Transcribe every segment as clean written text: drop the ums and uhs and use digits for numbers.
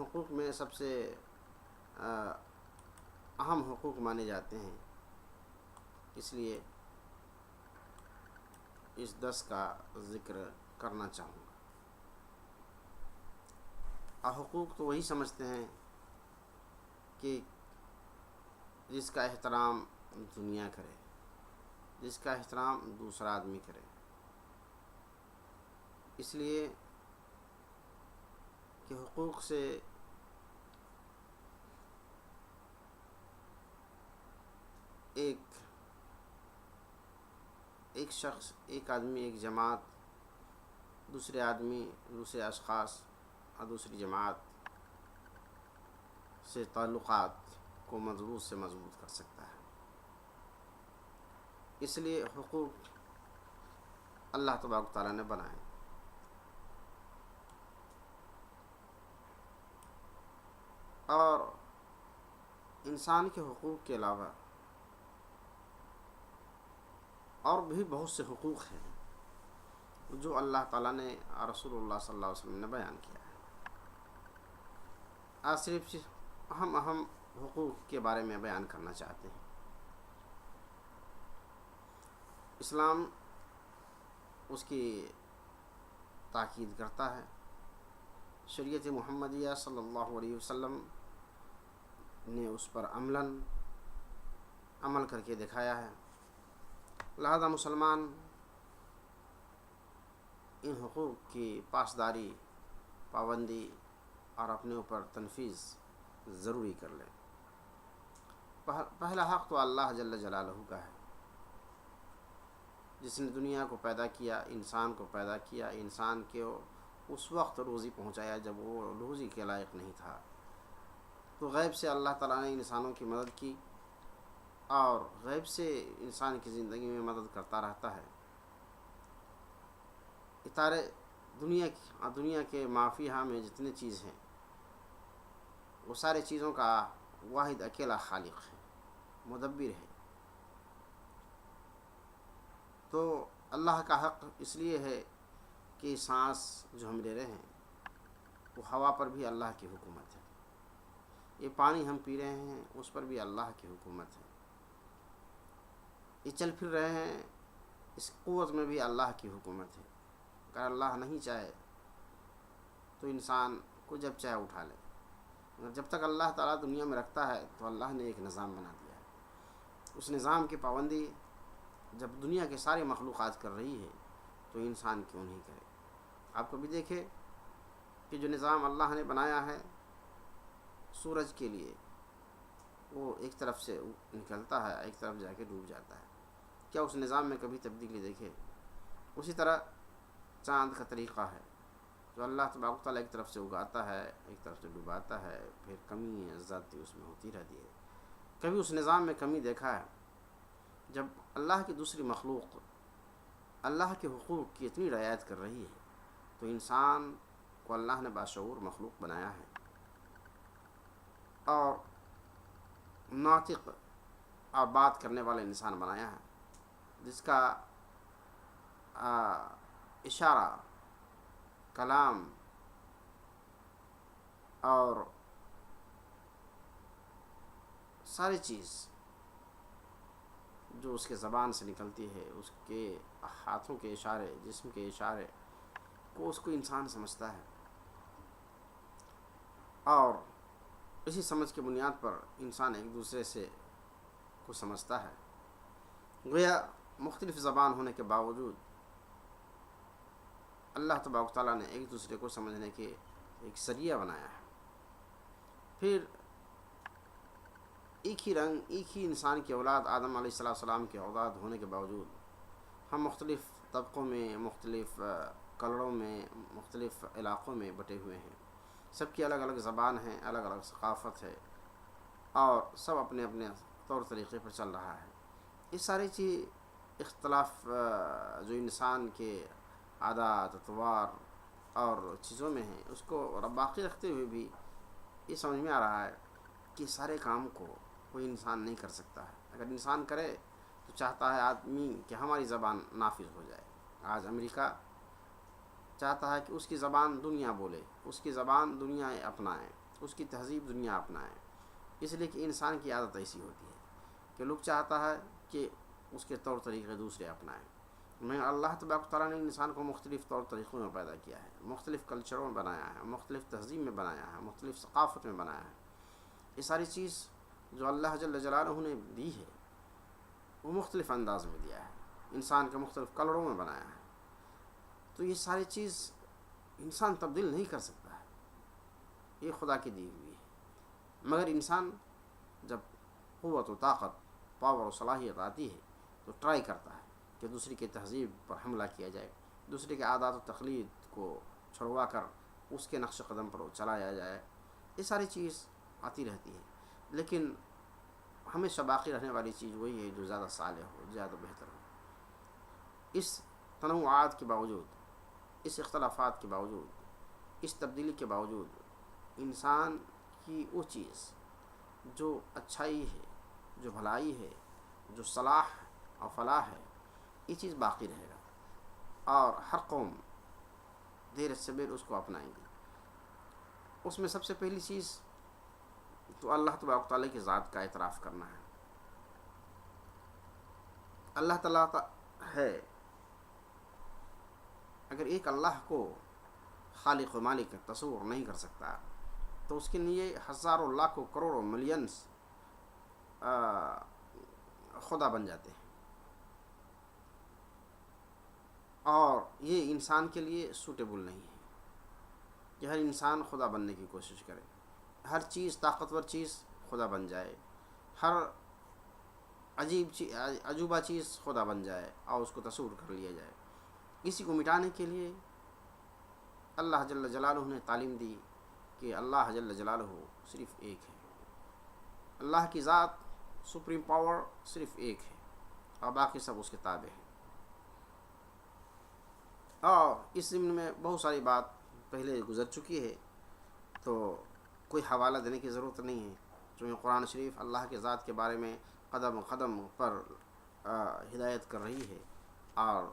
حقوق میں سب سے اہم حقوق مانے جاتے ہیں، اس لیے اس 10 کا ذکر کرنا چاہوں گا۔ حقوق تو وہی سمجھتے ہیں کہ جس کا احترام دنیا کرے، جس کا احترام دوسرا آدمی کرے، اس لیے کہ حقوق سے ایک شخص، ایک آدمی، ایک جماعت دوسرے آدمی، دوسرے اشخاص اور دوسری جماعت سے تعلقات کو مضبوط سے مضبوط کر سکتا ہے۔ اس لیے حقوق اللہ تبارک و تعالیٰ نے بنائے۔ اور انسان کے حقوق کے علاوہ اور بھی بہت سے حقوق ہیں جو اللہ تعالیٰ نے رسول اللہ صلی اللہ علیہ وسلم نے بیان کیا ہے۔ آج صرف اہم حقوق کے بارے میں بیان کرنا چاہتے ہیں۔ اسلام اس کی تاکید کرتا ہے، شریعت محمدیہ صلی اللہ علیہ وسلم نے اس پر عمل کر کے دکھایا ہے۔ لہذا مسلمان ان حقوق کی پاسداری، پابندی اور اپنے اوپر تنفیذ ضروری کر لیں۔ پہلا حق تو اللہ جل جلالہ کا ہے، جس نے دنیا کو پیدا کیا، انسان کو پیدا کیا، انسان کو اس وقت روزی پہنچایا جب وہ روزی کے لائق نہیں تھا، تو غیب سے اللہ تعالیٰ نے انسانوں کی مدد کی اور غیب سے انسان کی زندگی میں مدد کرتا رہتا ہے۔ اتارے دنیا کے مافیہ میں جتنے چیز ہیں وہ سارے چیزوں کا واحد اکیلا خالق ہے، مدبر ہے۔ تو اللہ کا حق اس لیے ہے کہ سانس جو ہم لے رہے ہیں وہ ہوا پر بھی اللہ کی حکومت ہے، یہ پانی ہم پی رہے ہیں اس پر بھی اللہ کی حکومت ہے، یہ چل پھر رہے ہیں اس قوت میں بھی اللہ کی حکومت ہے۔ اگر اللہ نہیں چاہے تو انسان کو جب چاہے اٹھا لے، مگر جب تک اللہ تعالیٰ دنیا میں رکھتا ہے تو اللہ نے ایک نظام بنا دیا ہے۔ اس نظام کی پابندی جب دنیا کے سارے مخلوقات کر رہی ہے تو انسان کیوں نہیں کرے؟ آپ کبھی دیکھیں کہ جو نظام اللہ نے بنایا ہے سورج کے لیے، وہ ایک طرف سے نکلتا ہے ایک طرف جا کے ڈوب جاتا ہے، کیا اس نظام میں کبھی تبدیلی دیکھے؟ اسی طرح چاند کا طریقہ ہے جو اللہ تبارک و تعالیٰ ایک طرف سے اگاتا ہے ایک طرف سے ڈوباتا ہے، پھر کمی زیادتی اس میں ہوتی رہتی ہے۔ کبھی اس نظام میں کمی دیکھا ہے؟ جب اللہ کی دوسری مخلوق اللہ کے حقوق کی اتنی رعایت کر رہی ہے تو انسان کو اللہ نے باشعور مخلوق بنایا ہے اور ناطق اور بات کرنے والا انسان بنایا ہے، جس کا اشارہ، کلام اور ساری چیز جو اس کے زبان سے نکلتی ہے، اس کے ہاتھوں کے اشارے، جسم کے اشارے کو اس کو انسان سمجھتا ہے، اور اسی سمجھ کے بنیاد پر انسان ایک دوسرے سے کو سمجھتا ہے۔ گویا مختلف زبان ہونے کے باوجود اللہ تبارک و تعالیٰ نے ایک دوسرے کو سمجھنے کے ایک ذریعہ بنایا ہے۔ پھر ایک ہی رنگ، ایک ہی انسان کی اولاد آدم علیہ السلام کے اولاد ہونے کے باوجود ہم مختلف طبقوں میں، مختلف کلڑوں میں، مختلف علاقوں میں بٹے ہوئے ہیں، سب کی الگ الگ زبان ہے، الگ الگ ثقافت ہے، اور سب اپنے اپنے طور طریقے پر چل رہا ہے۔ یہ ساری چیز اختلاف جو انسان کے عادات، اطوار اور چیزوں میں ہیں اس کو باقی رکھتے ہوئے بھی یہ سمجھ میں آ رہا ہے کہ سارے کام کو کوئی انسان نہیں کر سکتا ہے۔ اگر انسان کرے تو چاہتا ہے آدمی کہ ہماری زبان نافذ ہو جائے۔ آج امریکہ چاہتا ہے کہ اس کی زبان دنیا بولے، اس کی زبان دنیا اپنائے، اس کی تہذیب دنیا اپنائے، اس لیے کہ انسان کی عادت ایسی ہوتی ہے کہ لوگ چاہتا ہے کہ اس کے طور طریقے دوسرے اپنائیں۔ میں اللہ تبارک تعالیٰ نے انسان کو مختلف طور طریقوں میں پیدا کیا ہے، مختلف کلچروں میں بنایا ہے، مختلف تہذیب میں بنایا ہے، مختلف ثقافت میں بنایا ہے۔ یہ ساری چیز جو اللہ جل جلالہ نے دی ہے وہ مختلف انداز میں دیا ہے، انسان کے مختلف کلروں میں بنایا ہے۔ تو یہ ساری چیز انسان تبدیل نہیں کر سکتا ہے، یہ خدا کی دی ہوئی ہے۔ مگر انسان جب قوت و طاقت، پاور و صلاحیت آتی ہے تو ٹرائی کرتا ہے کہ دوسری کی تہذیب پر حملہ کیا جائے، دوسرے کے عادات و تقلید کو چھڑوا کر اس کے نقش قدم پر چلایا جائے۔ یہ ساری چیز آتی رہتی ہے، لیکن ہمیشہ باقی رہنے والی چیز وہی ہے جو زیادہ صالح ہو، زیادہ بہتر ہو۔ اس تنوعات کے باوجود، اس اختلافات کے باوجود، اس تبدیلی کے باوجود انسان کی وہ چیز جو اچھائی ہے، جو بھلائی ہے، جو صلاح اور فلاح ہے، یہ چیز باقی رہے گا، اور ہر قوم دیر سبیر اس کو اپنائیں گی۔ اس میں سب سے پہلی چیز تو اللہ تبارک تعالیٰ کی ذات کا اعتراف کرنا ہے۔ اللہ تعالیٰ ہے، اگر ایک اللہ کو خالق و مالک تصور نہیں کر سکتا تو اس کے لیے ہزاروں لاکھوں کروڑوں ملینز خدا بن جاتے ہیں، اور یہ انسان کے لیے سوٹیبل نہیں ہے کہ ہر انسان خدا بننے کی کوشش کرے، ہر چیز طاقتور چیز خدا بن جائے، ہر عجوبہ چیز خدا بن جائے اور اس کو تصور کر لیا جائے۔ اسی کو مٹانے کے لیے اللہ جل جلالہ نے تعلیم دی کہ اللہ جل جلالہ صرف ایک ہے، اللہ کی ذات سپریم پاور صرف ایک ہے اور باقی سب اس کے تابع ہیں۔ اور اس ضمن میں بہت ساری بات پہلے گزر چکی ہے، تو کوئی حوالہ دینے کی ضرورت نہیں ہے، چونکہ قرآن شریف اللہ کے ذات کے بارے میں قدم قدم پر ہدایت کر رہی ہے، اور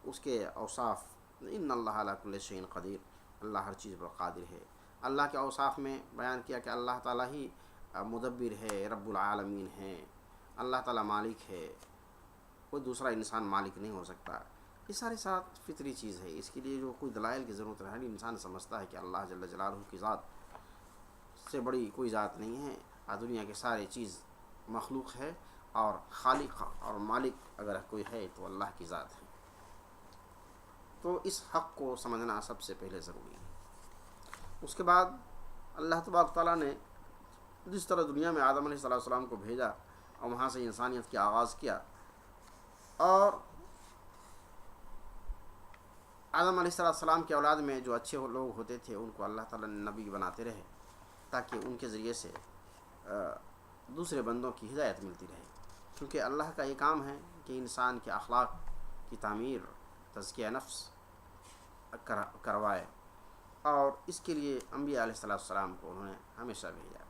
اس کے اوصاف، ان اللہ علی کل شیء قدیر، اللہ ہر چیز پر قادر ہے۔ اللہ کے اوصاف میں بیان کیا کہ اللہ تعالیٰ ہی مدبر ہے، رب العالمین ہے، اللہ تعالیٰ مالک ہے، کوئی دوسرا انسان مالک نہیں ہو سکتا۔ یہ سارے ساتھ فطری چیز ہے، اس کے لیے جو کوئی دلائل کی ضرورت ہے، انسان سمجھتا ہے کہ اللہ جل جلالہ کی ذات سے بڑی کوئی ذات نہیں ہے، اور دنیا کے سارے چیز مخلوق ہے، اور خالق اور مالک اگر کوئی ہے تو اللہ کی ذات ہے۔ تو اس حق کو سمجھنا سب سے پہلے ضروری ہے۔ اس کے بعد اللہ تبارک تعالیٰ نے جس طرح دنیا میں آدم علیہ السلام کو بھیجا اور وہاں سے انسانیت کی آغاز کیا، اور آدم علیہ السلام کے اولاد میں جو اچھے لوگ ہوتے تھے ان کو اللہ تعالیٰ نے نبی بناتے رہے، تاکہ ان کے ذریعے سے دوسرے بندوں کی ہدایت ملتی رہے، کیونکہ اللہ کا یہ کام ہے کہ انسان کے اخلاق کی تعمیر، تزکیہ نفس کروائے، اور اس کے لیے انبیاء علیہ السلام کو انہوں نے ہمیشہ بھیجا۔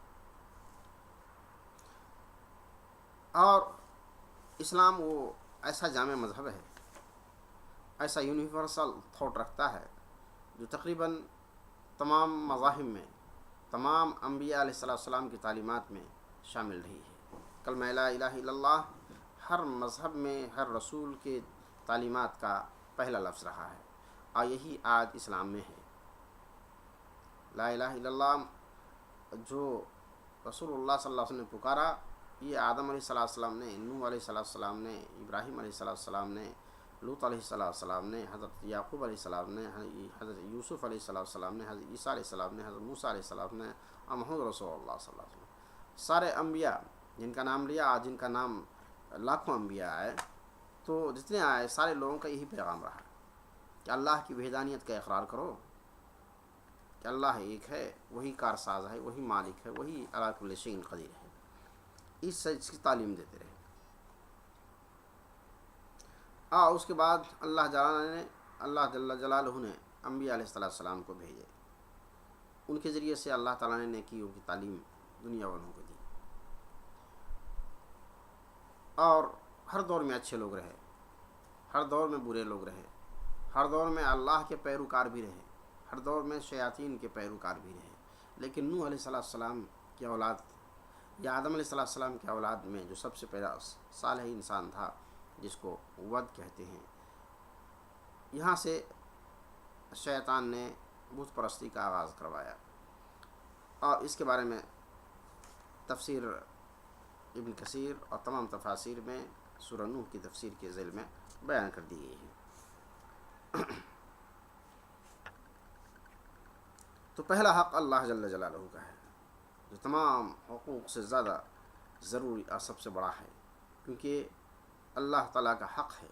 اور اسلام وہ ایسا جامع مذہب ہے، ایسا یونیورسل تھاٹ رکھتا ہے جو تقریباً تمام مذاہب میں، تمام انبیاء علیہ السلام کی تعلیمات میں شامل رہی ہے۔ کلمہ لا الہ الا اللہ ہر مذہب میں ہر رسول کے تعلیمات کا پہلا لفظ رہا ہے، اور یہی آج اسلام میں ہے۔ لا الہ الا اللہ جو رسول اللہ صلی اللہ علیہ وسلم نے پکارا، یہ آدم علیہ السلام نے، نوح علیہ السلام نے، ابراہیم علیہ السلام نے، لوط علیہ السلام نے، حضرت یعقوب علیہ السلام نے، حضرت یوسف علیہ السلام نے، حضرت عیسیٰ علیہ السلام نے، حضرت موسیٰ علیہ السلام نے، اور محمد رسول اللہ صلی اللہ علیہ وسلم، سارے انبیاء جن کا نام لیا، جن کا نام لاکھوں انبیاء آئے، تو جتنے آئے سارے لوگوں کا یہی پیغام رہا کہ اللہ کی وحدانیت کا اقرار کرو، کہ اللہ ایک ہے، وہی کارساز ہے، وہی مالک ہے، وہی علی کل شیء قدیر ہے۔ اس کی تعلیم دیتے رہے۔ اس کے بعد اللہ جل جلالہ نے انبیاء علیہ السلام کو بھیجے، ان کے ذریعے سے اللہ تعالیٰ نے نیکیوں کی تعلیم دنیا والوں کو دی، اور ہر دور میں اچھے لوگ رہے، ہر دور میں برے لوگ رہے، ہر دور میں اللہ کے پیروکار بھی رہے، ہر دور میں شیاطین کے پیروکار بھی رہے، لیکن نوح علیہ السلام کی اولاد یا آدم علیہ السلام کی اولاد میں جو سب سے پہلا صالح انسان تھا جس کو ود کہتے ہیں، یہاں سے شیطان نے بت پرستی کا آغاز کروایا، اور اس کے بارے میں تفسیر ابن کثیر اور تمام تفاسیر میں سورہ نوح کی تفسیر کے ذیل میں بیان کر دی گئی ہے۔ تو پہلا حق اللہ جل جلالہ کا ہے، جو تمام حقوق سے زیادہ ضروری اور سب سے بڑا ہے، کیونکہ اللہ تعالیٰ کا حق ہے،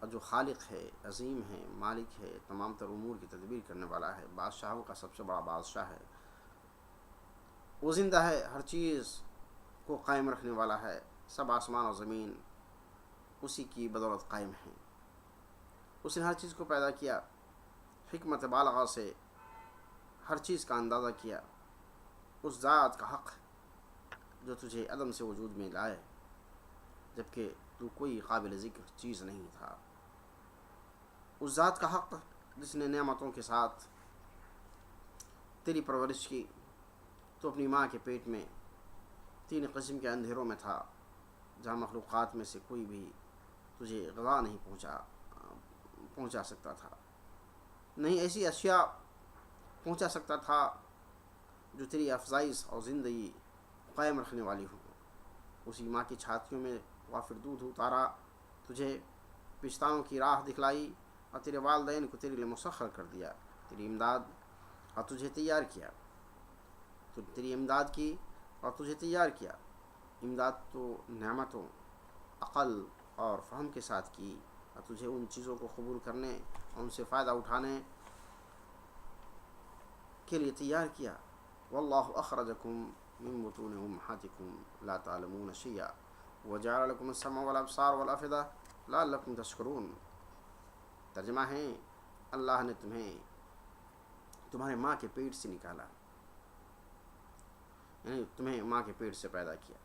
اور جو خالق ہے، عظیم ہے، مالک ہے، تمام تر امور کی تدبیر کرنے والا ہے، بادشاہوں کا سب سے بڑا بادشاہ ہے، وہ زندہ ہے، ہر چیز کو قائم رکھنے والا ہے، سب آسمان اور زمین اسی کی بدولت قائم ہیں، اس نے ہر چیز کو پیدا کیا، حکمت بالغہ سے ہر چیز کا اندازہ کیا، اس ذات کا حق جو تجھے عدم سے وجود میں لائے جبکہ تو کوئی قابل ذکر چیز نہیں تھا، اس ذات کا حق جس نے نعمتوں کے ساتھ تیری پرورش کی، تو اپنی ماں کے پیٹ میں 3 قسم کے اندھیروں میں تھا، جہاں مخلوقات میں سے کوئی بھی تجھے غذا نہیں پہنچا سکتا تھا، نہیں ایسی اشیاء پہنچا سکتا تھا جو تیری افزائش اور زندگی قائم رکھنے والی ہوں۔ اسی ماں کی چھاتیوں میں وافر دودھ اتارا، تجھے پشتانوں کی راہ دکھلائی، اور تیرے والدین کو تیرے لیے مسخر کر دیا، تیری امداد اور تجھے تیار کیا، تو تیری امداد کی اور تجھے تیار کیا۔ امداد تو نعمتوں، عقل اور فہم کے ساتھ کی، اور تجھے ان چیزوں کو قبول کرنے اور ان سے فائدہ اٹھانے کے لیے تیار کیا۔ واللہ اخرجکم من بطون امہاتکم لا تعلمون شیئا وجعل لکم السمع والابصار والافئدہ لعلکم تشکرون۔ ترجمہ ہے، اللہ نے تمہیں تمہارے ماں کے پیٹ سے نکالا، یعنی تمہیں ماں کے پیٹ سے پیدا کیا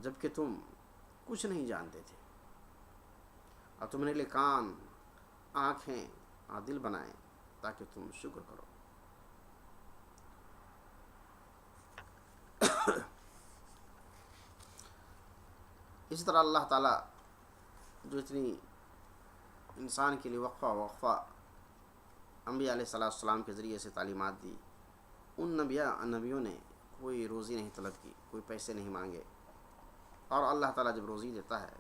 جبکہ تم کچھ نہیں جانتے تھے، اور تمہارے لیے کان، آنکھیں اور دل بنائے تاکہ تم شکر کرو۔ اسی طرح اللہ تعالیٰ جو اتنی انسان کے لیے وقفہ انبیاء علیہ السلام کے ذریعے سے تعلیمات دی، ان نبیوں نے کوئی روزی نہیں طلب کی، کوئی پیسے نہیں مانگے، اور اللہ تعالیٰ جب روزی دیتا ہے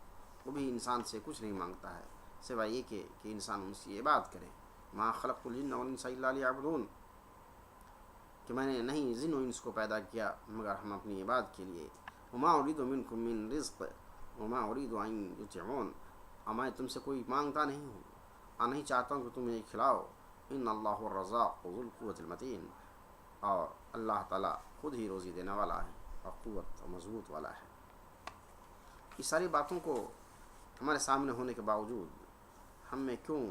وہ بھی انسان سے کچھ نہیں مانگتا ہے سوائے یہ کہ انسان ان سے عبادت کرے۔ ما خلقت الجن والانس الا لیعبدون، کہ میں نے نہیں جن و انس کو پیدا کیا مگر ہم اپنی عبادت کے لیے۔ وما اريد منکم من رزق وما اريد ان یطعمون، اور میں تم سے کوئی مانگتا نہیں ہوں اور نہیں چاہتا ہوں کہ تم مجھے کھلاؤ۔ ان اللہ الرزاق ذو القوۃ المتین، اور اللہ تعالیٰ خود ہی روزی دینے والا ہے اور قوت مضبوط والا ہے۔ اس ساری باتوں کو ہمارے سامنے ہونے کے باوجود ہم میں کیوں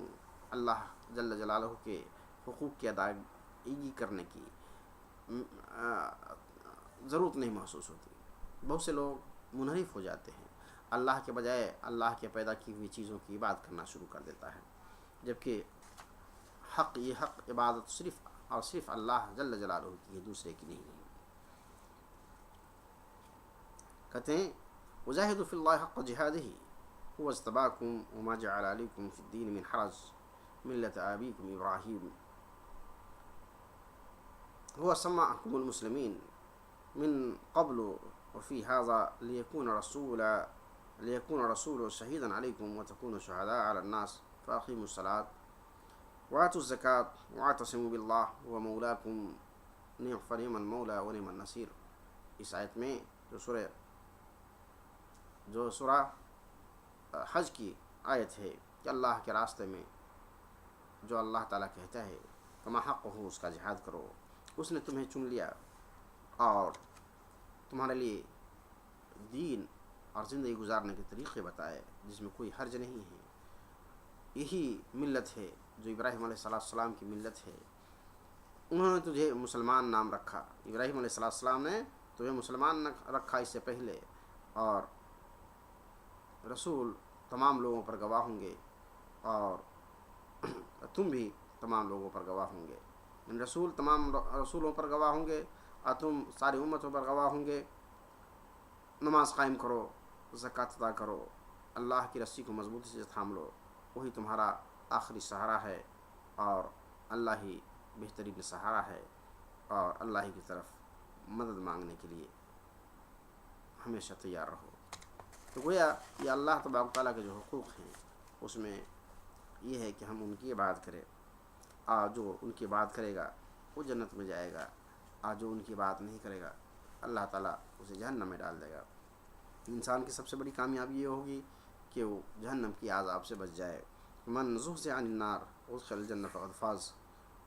اللہ جل جلالہ کے حقوق کی ادائیگی کرنے کی ضرورت نہیں محسوس ہوتی؟ بہت سے لوگ منحرف ہو جاتے ہیں، اللہ کے بجائے اللہ کے پیدا کی ہوئی چیزوں کی عبادت کرنا شروع کر دیتا ہے، جبکہ یہ حق عبادت صرف اور صرف اللہ جل جلالہ کی ہے، دوسرے کی نہیں ہے۔ کہتے ہیں وجاہدوا فی اللہ حق جہادہ هو اجتباکم وما جعل علیکم فی الدین من حرج ملت آبیکم ابراہیم هو سمعکم المسلمین من قبل وفی هذا لیکون رسول شہیدا علیکم وتکونوا شہداء علی الناس فاقیموا الصلاة وآتوا الزکاة واعتصموا باللہ هو مولاکم فنعم المولا ونعم النصیر۔ اس آیت میں جو سورہ حج کی آیت ہے کہ اللہ کے راستے میں جو اللہ تعالیٰ کہتا ہے کما حق ہو اس کا جہاد کرو، اس نے تمہیں چن لیا اور تمہارے لیے دین اور زندگی گزارنے کے طریقے بتائے جس میں کوئی حرج نہیں ہے۔ یہی ملت ہے جو ابراہیم علیہ السلام کی ملت ہے۔ انہوں نے تجھے مسلمان نام رکھا، ابراہیم علیہ السلام نے تمہیں مسلمان رکھا اس سے پہلے، اور رسول تمام لوگوں پر گواہ ہوں گے، اور تم بھی تمام لوگوں پر گواہ ہوں گے۔ رسول تمام رسولوں پر گواہ ہوں گے، اور تم ساری امتوں پر گواہ ہوں گے، نماز قائم کرو، زکوٰۃ ادا کرو، اللہ کی رسی کو مضبوطی سے تھام لو، وہی تمہارا آخری سہارا ہے، اور اللہ ہی بہترین سہارا ہے، اور اللہ ہی کی طرف مدد مانگنے کے لیے ہمیشہ تیار رہو۔ تو گویا یہ اللہ تبارک تعالیٰ کے جو حقوق ہیں اس میں یہ ہے کہ ہم ان کی عبادت کریں، اور جو ان کی بات کرے گا وہ جنت میں جائے گا، اور جو ان کی بات نہیں کرے گا اللہ تعالیٰ اسے جہنم میں ڈال دے گا۔ انسان کی سب سے بڑی کامیابی یہ ہوگی کہ وہ جہنم کی عذاب سے بچ جائے۔ من زحزح عن النار وادخل الجنة فقد فاز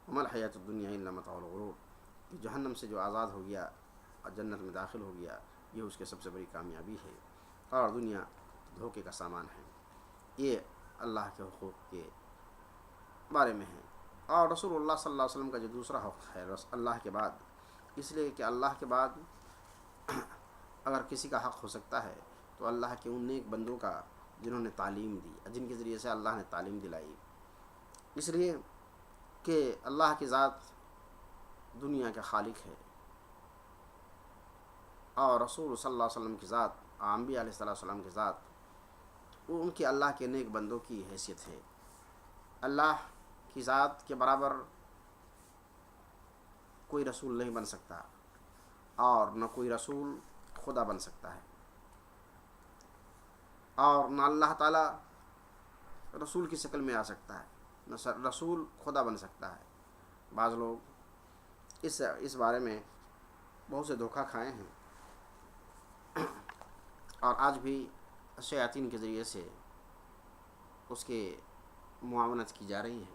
وما الحیاۃ الدنیا الا متاع الغرور، کہ جہنم سے جو آزاد ہو گیا اور جنت میں داخل ہو گیا یہ اس کے سب سے بڑی کامیابی ہے، اور دنیا دھوکے کا سامان ہے۔ یہ اللہ کے حقوق کے بارے میں ہے۔ اور رسول اللہ صلی اللہ علیہ وسلم کا جو دوسرا حق ہے اللہ کے بعد، اس لیے کہ اللہ کے بعد اگر کسی کا حق ہو سکتا ہے تو اللہ کے ان نیک بندوں کا جنہوں نے تعلیم دی، جن کے ذریعے سے اللہ نے تعلیم دلائی، اس لیے کہ اللہ کی ذات دنیا کے خالق ہے، اور رسول صلی اللہ علیہ وسلم کی ذات، انبیاء علیہ السلام کی ذات، وہ ان کے اللہ کے نیک بندوں کی حیثیت ہے۔ اللہ کی ذات کے برابر کوئی رسول نہیں بن سکتا، اور نہ کوئی رسول خدا بن سکتا ہے، اور نہ اللہ تعالیٰ رسول کی شکل میں آ سکتا ہے، نہ رسول خدا بن سکتا ہے۔ بعض لوگ اس بارے میں بہت سے دھوکہ کھائے ہیں، اور آج بھی شیاطین کے ذریعے سے اس کے معاونت کی جا رہی ہے۔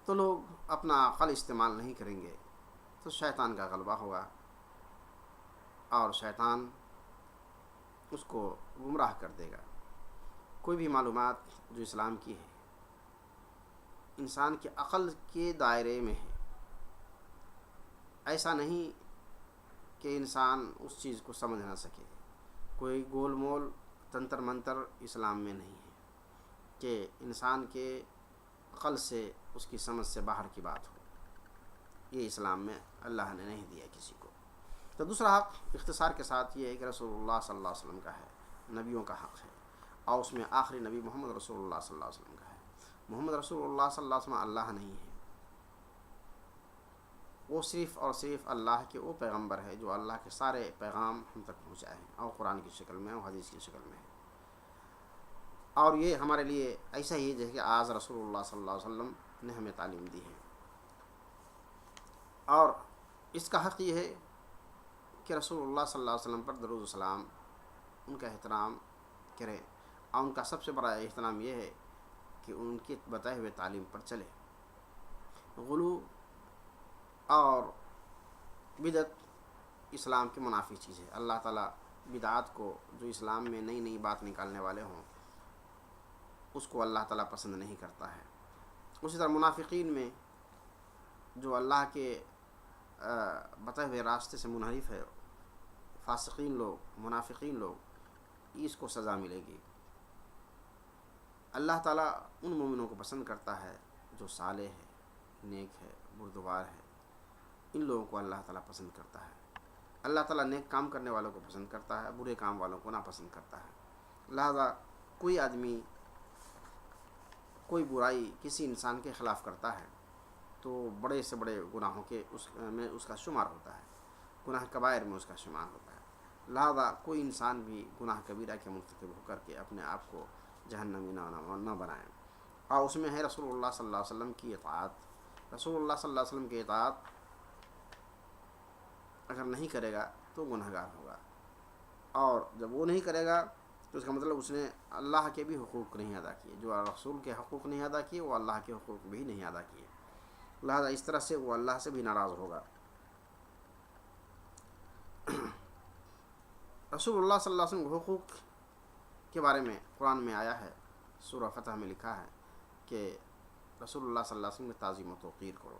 تو لوگ اپنا عقل استعمال نہیں کریں گے تو شیطان کا غلبہ ہوگا، اور شیطان اس کو گمراہ کر دے گا۔ کوئی بھی معلومات جو اسلام کی ہے انسان کے عقل کے دائرے میں ہے، ایسا نہیں کہ انسان اس چیز کو سمجھ نہ سکے۔ کوئی گول مول تنتر منتر اسلام میں نہیں ہے کہ انسان کے عقل سے اس کی سمجھ سے باہر کی بات ہو، یہ اسلام میں اللہ نے نہیں دیا کسی کو۔ تو دوسرا حق اختصار کے ساتھ یہ ہے کہ رسول اللہ صلی اللہ علیہ وسلم کا ہے، نبیوں کا حق ہے، اور اس میں آخری نبی محمد رسول اللہ صلی اللہ علیہ وسلم کا ہے۔ محمد رسول اللہ صلی اللہ علیہ وسلم اللہ نہیں ہے، وہ صرف اور صرف اللہ کے وہ پیغمبر ہے جو اللہ کے سارے پیغام ہم تک پہنچائے ہیں، اور قرآن کی شکل میں اور حدیث کی شکل میں ہے۔ اور یہ ہمارے لیے ایسا ہی ہے جیسے کہ آج رسول اللہ صلی اللہ علیہ وسلم نے ہمیں تعلیم دی ہے۔ اور اس کا حق یہ ہے کہ رسول اللہ صلی اللہ علیہ وسلم پر درود و سلام، ان کا احترام کریں، اور ان کا سب سے بڑا احترام یہ ہے کہ ان کے بتائے ہوئے تعلیم پر چلے۔ غلو اور بدعت اسلام کی منافی چیز ہے۔ اللہ تعالیٰ بدعات کو، جو اسلام میں نئی نئی بات نکالنے والے ہوں، اس کو اللہ تعالیٰ پسند نہیں کرتا ہے۔ اسی طرح منافقین میں جو اللہ کے بتائے ہوئے راستے سے منحرف ہے، فاسقین لوگ، منافقین لوگ، اس کو سزا ملے گی۔ اللہ تعالیٰ ان مومنوں کو پسند کرتا ہے جو صالح ہے، نیک ہے، بردبار ہے، ان لوگوں کو اللہ تعالیٰ پسند کرتا ہے۔ اللہ تعالیٰ نیک کام کرنے والوں کو پسند کرتا ہے، برے کام والوں کو ناپسند کرتا ہے۔ لہذا کوئی آدمی کوئی برائی کسی انسان کے خلاف کرتا ہے تو بڑے سے بڑے گناہوں کے اس کا شمار ہوتا ہے، گناہ کبائر میں اس کا شمار ہوتا ہے۔ لہذا کوئی انسان بھی گناہ کبیرہ کے مرتکب ہو کر کے اپنے آپ کو جہنمی نہ بنائیں، اور اس میں ہے رسول اللہ صلی اللہ علیہ وسلم کی اطاعت۔ رسول اللہ صلی اللہ علیہ وسلم کی اطاعت اگر نہیں کرے گا تو گنہگار ہوگا، اور جب وہ نہیں کرے گا تو اس کا مطلب اس نے اللہ کے بھی حقوق نہیں ادا کیے، جو رسول کے حقوق نہیں ادا کیے وہ اللہ کے حقوق بھی نہیں ادا کیے، لہذا اس طرح سے وہ اللہ سے بھی ناراض ہوگا۔ رسول اللہ صلی اللہ علیہ وسلم کے حقوق کے بارے میں قرآن میں آیا ہے، سورہ فتح میں لکھا ہے کہ رسول اللہ صلی اللہ علیہ وسلم کی تعظیم و توقیر کرو۔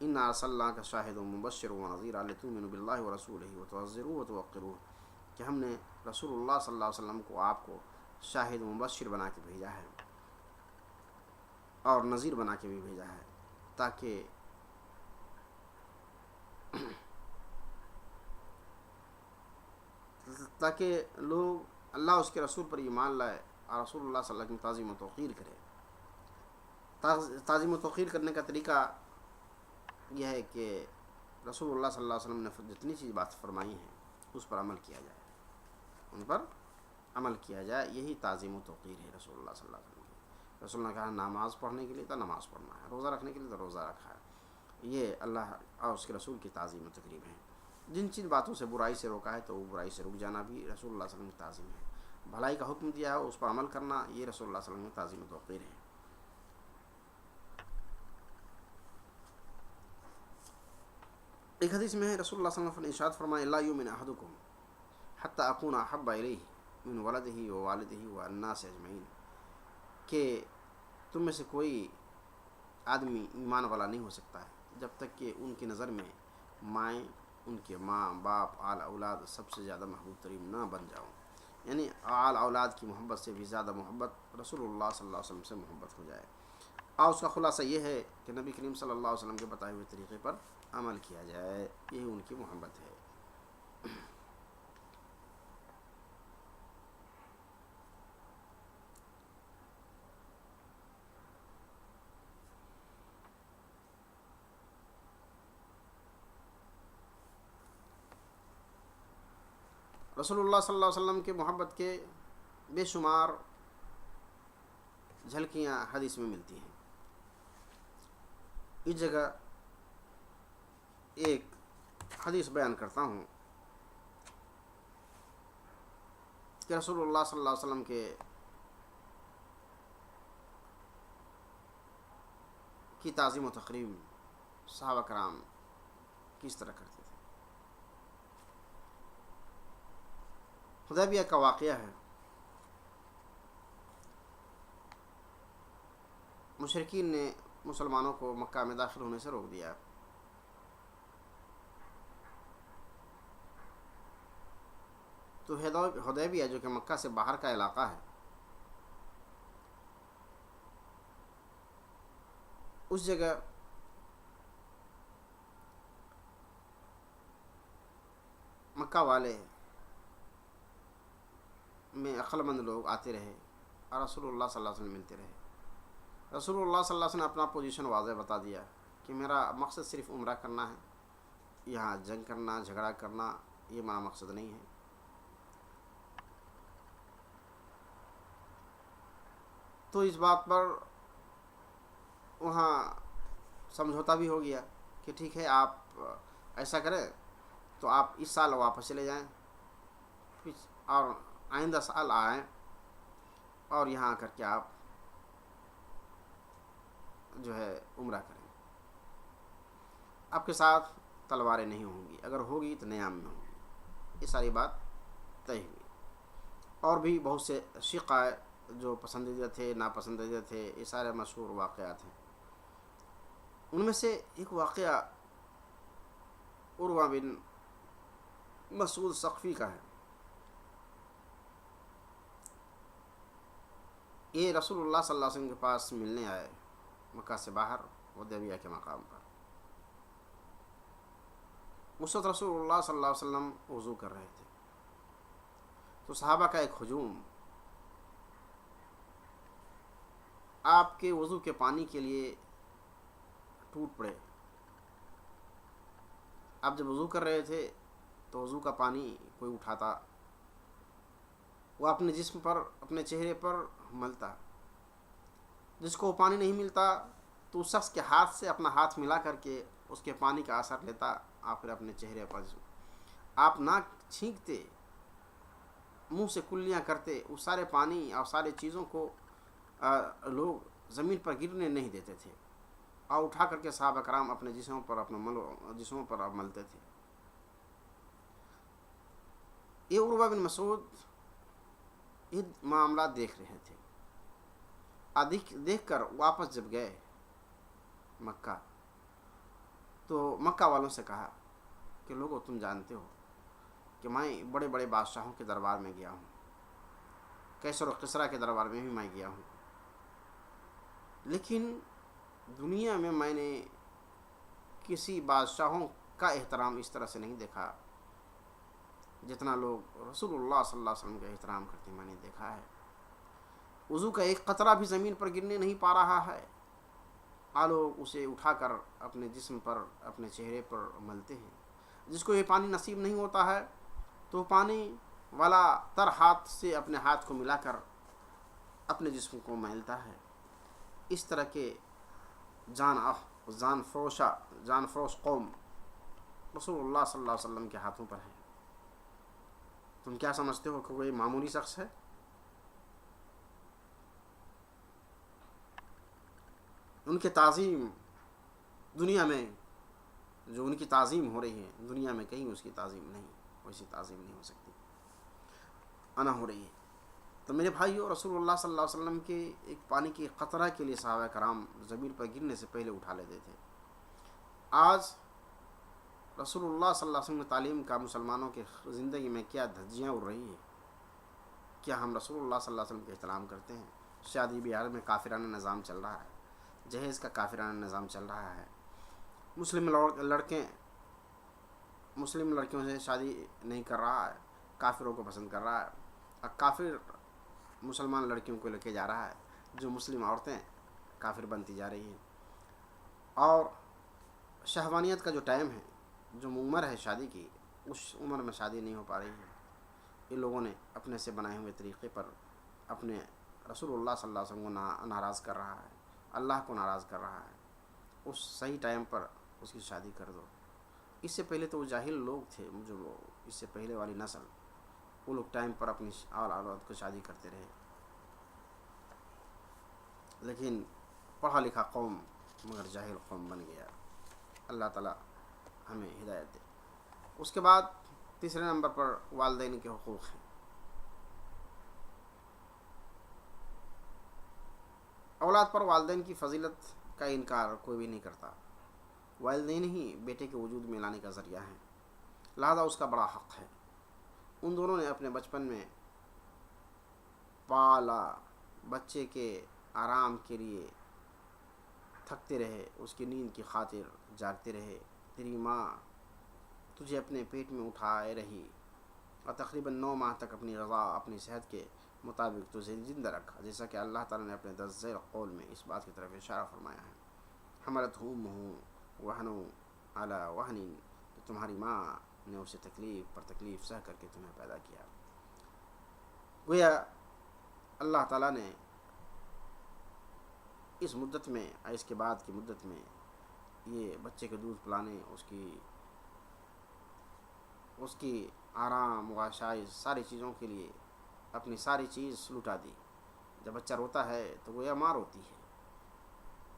انا ارسلناک شاہدا ومبشرا ونذیرا لتؤمنوا باللہ ورسولہ وتعزروہ وتوقروہ، کہ ہم نے رسول اللہ صلی اللہ علیہ وسلم کو آپ کو شاہد و مبشر بنا کے بھیجا ہے، اور نذیر بنا کے بھی بھیجا ہے، تاکہ تاکہ لوگ اللہ اس کے رسول پر ایمان لائے اور رسول اللہ صلی اللہ علیہ وسلم کی تعظیم و توقیر کرے. تعظیم و توقیر کرنے کا طریقہ یہ ہے کہ رسول اللہ صلی اللہ علیہ وسلم نے جتنی چیز بات فرمائی ہیں اس پر عمل کیا جائے، ان پر عمل کیا جائے. یہی تعظیم و توقیر ہے رسول اللہ صلی اللہ علیہ وسلم کی. رسول اللہ نے کہا نماز پڑھنے کے لیے تو نماز پڑھنا ہے، روزہ رکھنے کے لیے تو روزہ رکھا ہے. یہ اللہ اور اس کے رسول کی تعظیم و تقریب ہے. جن چیز باتوں سے برائی سے روکا ہے تو وہ برائی سے رک جانا بھی رسول اللہ صلی اللہ علیہ وسلم کی تعظیم ہے. بھلائی کا حکم دیا ہے اس پر عمل کرنا، یہ رسول اللہ صلی اللہ علیہ وسلم کی تعظیم و توقیر ہے. ایک حدیث میں ہے رسول اللہ صلی اللہ علیہ وسلم نے ارشاد فرمایا لا یؤمن احدکم حتی اکون احب الیہ من ولدہ ووالدہ والناس اجمعین، کہ تم میں سے کوئی آدمی ایمان والا نہیں ہو سکتا ہے جب تک کہ ان کی نظر میں مائیں، ان کے ماں باپ آل اولاد سب سے زیادہ محبوب ترین نہ بن جاؤں. یعنی آل اولاد کی محبت سے بھی زیادہ محبت رسول اللہ صلی اللہ علیہ وسلم سے محبت ہو جائے. اور اس کا خلاصہ یہ ہے کہ نبی کریم صلی اللہ علیہ وسلم کے بتائے ہوئے طریقے پر عمل کیا جائے، یہی ان کی محبت ہے. رسول اللہ صلی اللہ علیہ وسلم کے محبت کے بے شمار جھلکیاں حدیث میں ملتی ہیں. اس جگہ ایک حدیث بیان کرتا ہوں کہ رسول اللہ صلی اللہ علیہ وسلم کی تعظیم و تقریب صحابہ کرام کس طرح کرتے تھے. حدیبیہ کا واقعہ ہے. مشرکین نے مسلمانوں کو مکہ میں داخل ہونے سے روک دیا. تو حدیبیہ جو کہ مکہ سے باہر کا علاقہ ہے، اس جگہ مکہ والے میں عقل مند لوگ آتے رہے اور رسول اللہ صلی اللہ علیہ وسلم ملتے رہے. رسول اللہ صلی اللہ علیہ وسلم نے اپنا پوزیشن واضح بتا دیا کہ میرا مقصد صرف عمرہ کرنا ہے، یہاں جنگ کرنا جھگڑا کرنا یہ ہمارا مقصد نہیں ہے. تو اس بات پر وہاں سمجھوتا بھی ہو گیا کہ ٹھیک ہے آپ ایسا کریں تو آپ اس سال واپس چلے جائیں اور آئندہ سال آئیں اور یہاں آ کر کے آپ جو ہے عمرہ کریں. آپ کے ساتھ تلواریں نہیں ہوں گی، اگر ہوگی تو نیام میں ہوگی. یہ ساری بات طے ہوئی. اور بھی بہت سے شقہ جو پسندیدہ تھے ناپسندیدہ تھے، یہ سارے مشہور واقعات ہیں. ان میں سے ایک واقعہ عروہ بن مسعود ثقفی کا ہے. یہ رسول اللہ صلی اللہ علیہ وسلم کے پاس ملنے آئے مکہ سے باہر حدیبیہ کے مقام پر. اس وقت رسول اللہ صلی اللہ علیہ وسلم وضو کر رہے تھے تو صحابہ کا ایک ہجوم آپ کے وضو کے پانی کے لیے ٹوٹ پڑے. آپ جب وضو کر رہے تھے تو وضو کا پانی کوئی اٹھاتا، وہ اپنے جسم پر اپنے چہرے پر ملتا. جس کو پانی نہیں ملتا تو اس شخص کے ہاتھ سے اپنا ہاتھ ملا کر کے اس کے پانی کا اثر لیتا، آپ پھر اپنے چہرے پر آپ ناک چھینکتے، منہ سے کلیاں کرتے. اس سارے پانی اور سارے چیزوں کو لوگ زمین پر گرنے نہیں دیتے تھے اور اٹھا کر کے صحابہ کرام اپنے جسموں پر ملتے تھے. یہ عروہ بن مسعود یہ معاملات دیکھ رہے تھے. دیکھ کر واپس جب گئے مکہ تو مکہ والوں سے کہا کہ لوگوں تم جانتے ہو کہ میں بڑے بڑے بادشاہوں کے دربار میں گیا ہوں، کیسر و کسریٰ کے دربار میں بھی میں گیا ہوں، لیکن دنیا میں نے کسی بادشاہوں کا احترام اس طرح سے نہیں دیکھا جتنا لوگ رسول اللہ صلی اللہ علیہ وسلم کا احترام کرتے ہیں میں نے دیکھا ہے. وضو کا ایک قطرہ بھی زمین پر گرنے نہیں پا رہا ہے، لوگ اسے اٹھا کر اپنے جسم پر، اپنے چہرے پر ملتے ہیں. جس کو یہ پانی نصیب نہیں ہوتا ہے تو پانی والا تر ہاتھ سے اپنے ہاتھ کو ملا کر اپنے جسم کو میلتا ہے. اس طرح کے جان فروش قوم رسول اللہ صلی اللہ علیہ وسلم کے ہاتھوں پر ہیں. تم کیا سمجھتے ہو کہ وہ یہ معمولی شخص ہے؟ ان کے تعظیم دنیا میں، جو ان کی تعظیم ہو رہی ہے دنیا میں کہیں اس کی تعظیم نہیں، ویسی تعظیم نہیں ہو سکتی، انا ہو رہی ہے. تو میرے بھائیو، رسول اللہ صلی اللہ علیہ وسلم کے ایک پانی کی قطرہ کے لیے صحابہ کرام زمین پر گرنے سے پہلے اٹھا لیتے تھے. آج رسول اللہ صلی اللہ علیہ وسلم کی تعلیم کا مسلمانوں کی زندگی میں کیا دھجیاں اڑ رہی ہے. کیا ہم رسول اللہ صلی اللہ علیہ وسلم کا احترام کرتے ہیں؟ شادی بیاہ میں کافرانہ نظام چل رہا ہے، جہیز کا کافرانہ نظام چل رہا ہے. مسلم لڑکیوں سے شادی نہیں کر رہا ہے، کافروں کو پسند کر رہا ہے. اور کافر مسلمان لڑکیوں کو لے کے جا رہا ہے، جو مسلم عورتیں کافر بنتی جا رہی ہیں. اور شہوانیت کا جو ٹائم ہے، جو عمر ہے شادی کی، اس عمر میں شادی نہیں ہو پا رہی ہے. ان لوگوں نے اپنے سے بنائے ہوئے طریقے پر اپنے رسول اللہ صلی اللہ علیہ وسلم کو ناراض کر رہا ہے، اللہ کو ناراض کر رہا ہے. اس صحیح ٹائم پر اس کی شادی کر دو. اس سے پہلے تو وہ جاہل لوگ تھے، جو اس سے پہلے والی نسل، وہ لوگ ٹائم پر اپنی اولاد کو شادی کرتے رہے. لیکن پڑھا لکھا قوم مگر جاہل قوم بن گیا. اللہ تعالی ہمیں ہدایت دے. اس کے بعد تیسرے نمبر پر والدین کے حقوق ہیں. اولاد پر والدین کی فضیلت کا انکار کوئی بھی نہیں کرتا. والدین ہی بیٹے کے وجود میں لانے کا ذریعہ ہیں، لہذا اس کا بڑا حق ہے. ان دونوں نے اپنے بچپن میں پالا، بچے کے آرام کے لیے تھکتے رہے، اس کی نیند کی خاطر جاگتے رہے. تیری ماں تجھے اپنے پیٹ میں اٹھائے رہی اور تقریباً 9 ماہ تک اپنی رضا، اپنی صحت کے مطابق تجھے زندہ رکھا، جیسا کہ اللہ تعالیٰ نے اپنے ذیل قول میں اس بات کی طرف اشارہ فرمایا ہے. حملتہ امہ وہن علی وہن، تمہاری ماں نے اسے تکلیف پر تکلیف سہ کر کے تمہیں پیدا کیا. گویا اللہ تعالیٰ نے اس مدت میں، اس کے بعد کی مدت میں، یہ بچے کے دودھ پلانے، اس کی آرام و آشائش، ساری چیزوں کے لیے اپنی ساری چیز لٹا دی. جب بچہ روتا ہے تو گویا ماں روتی ہے،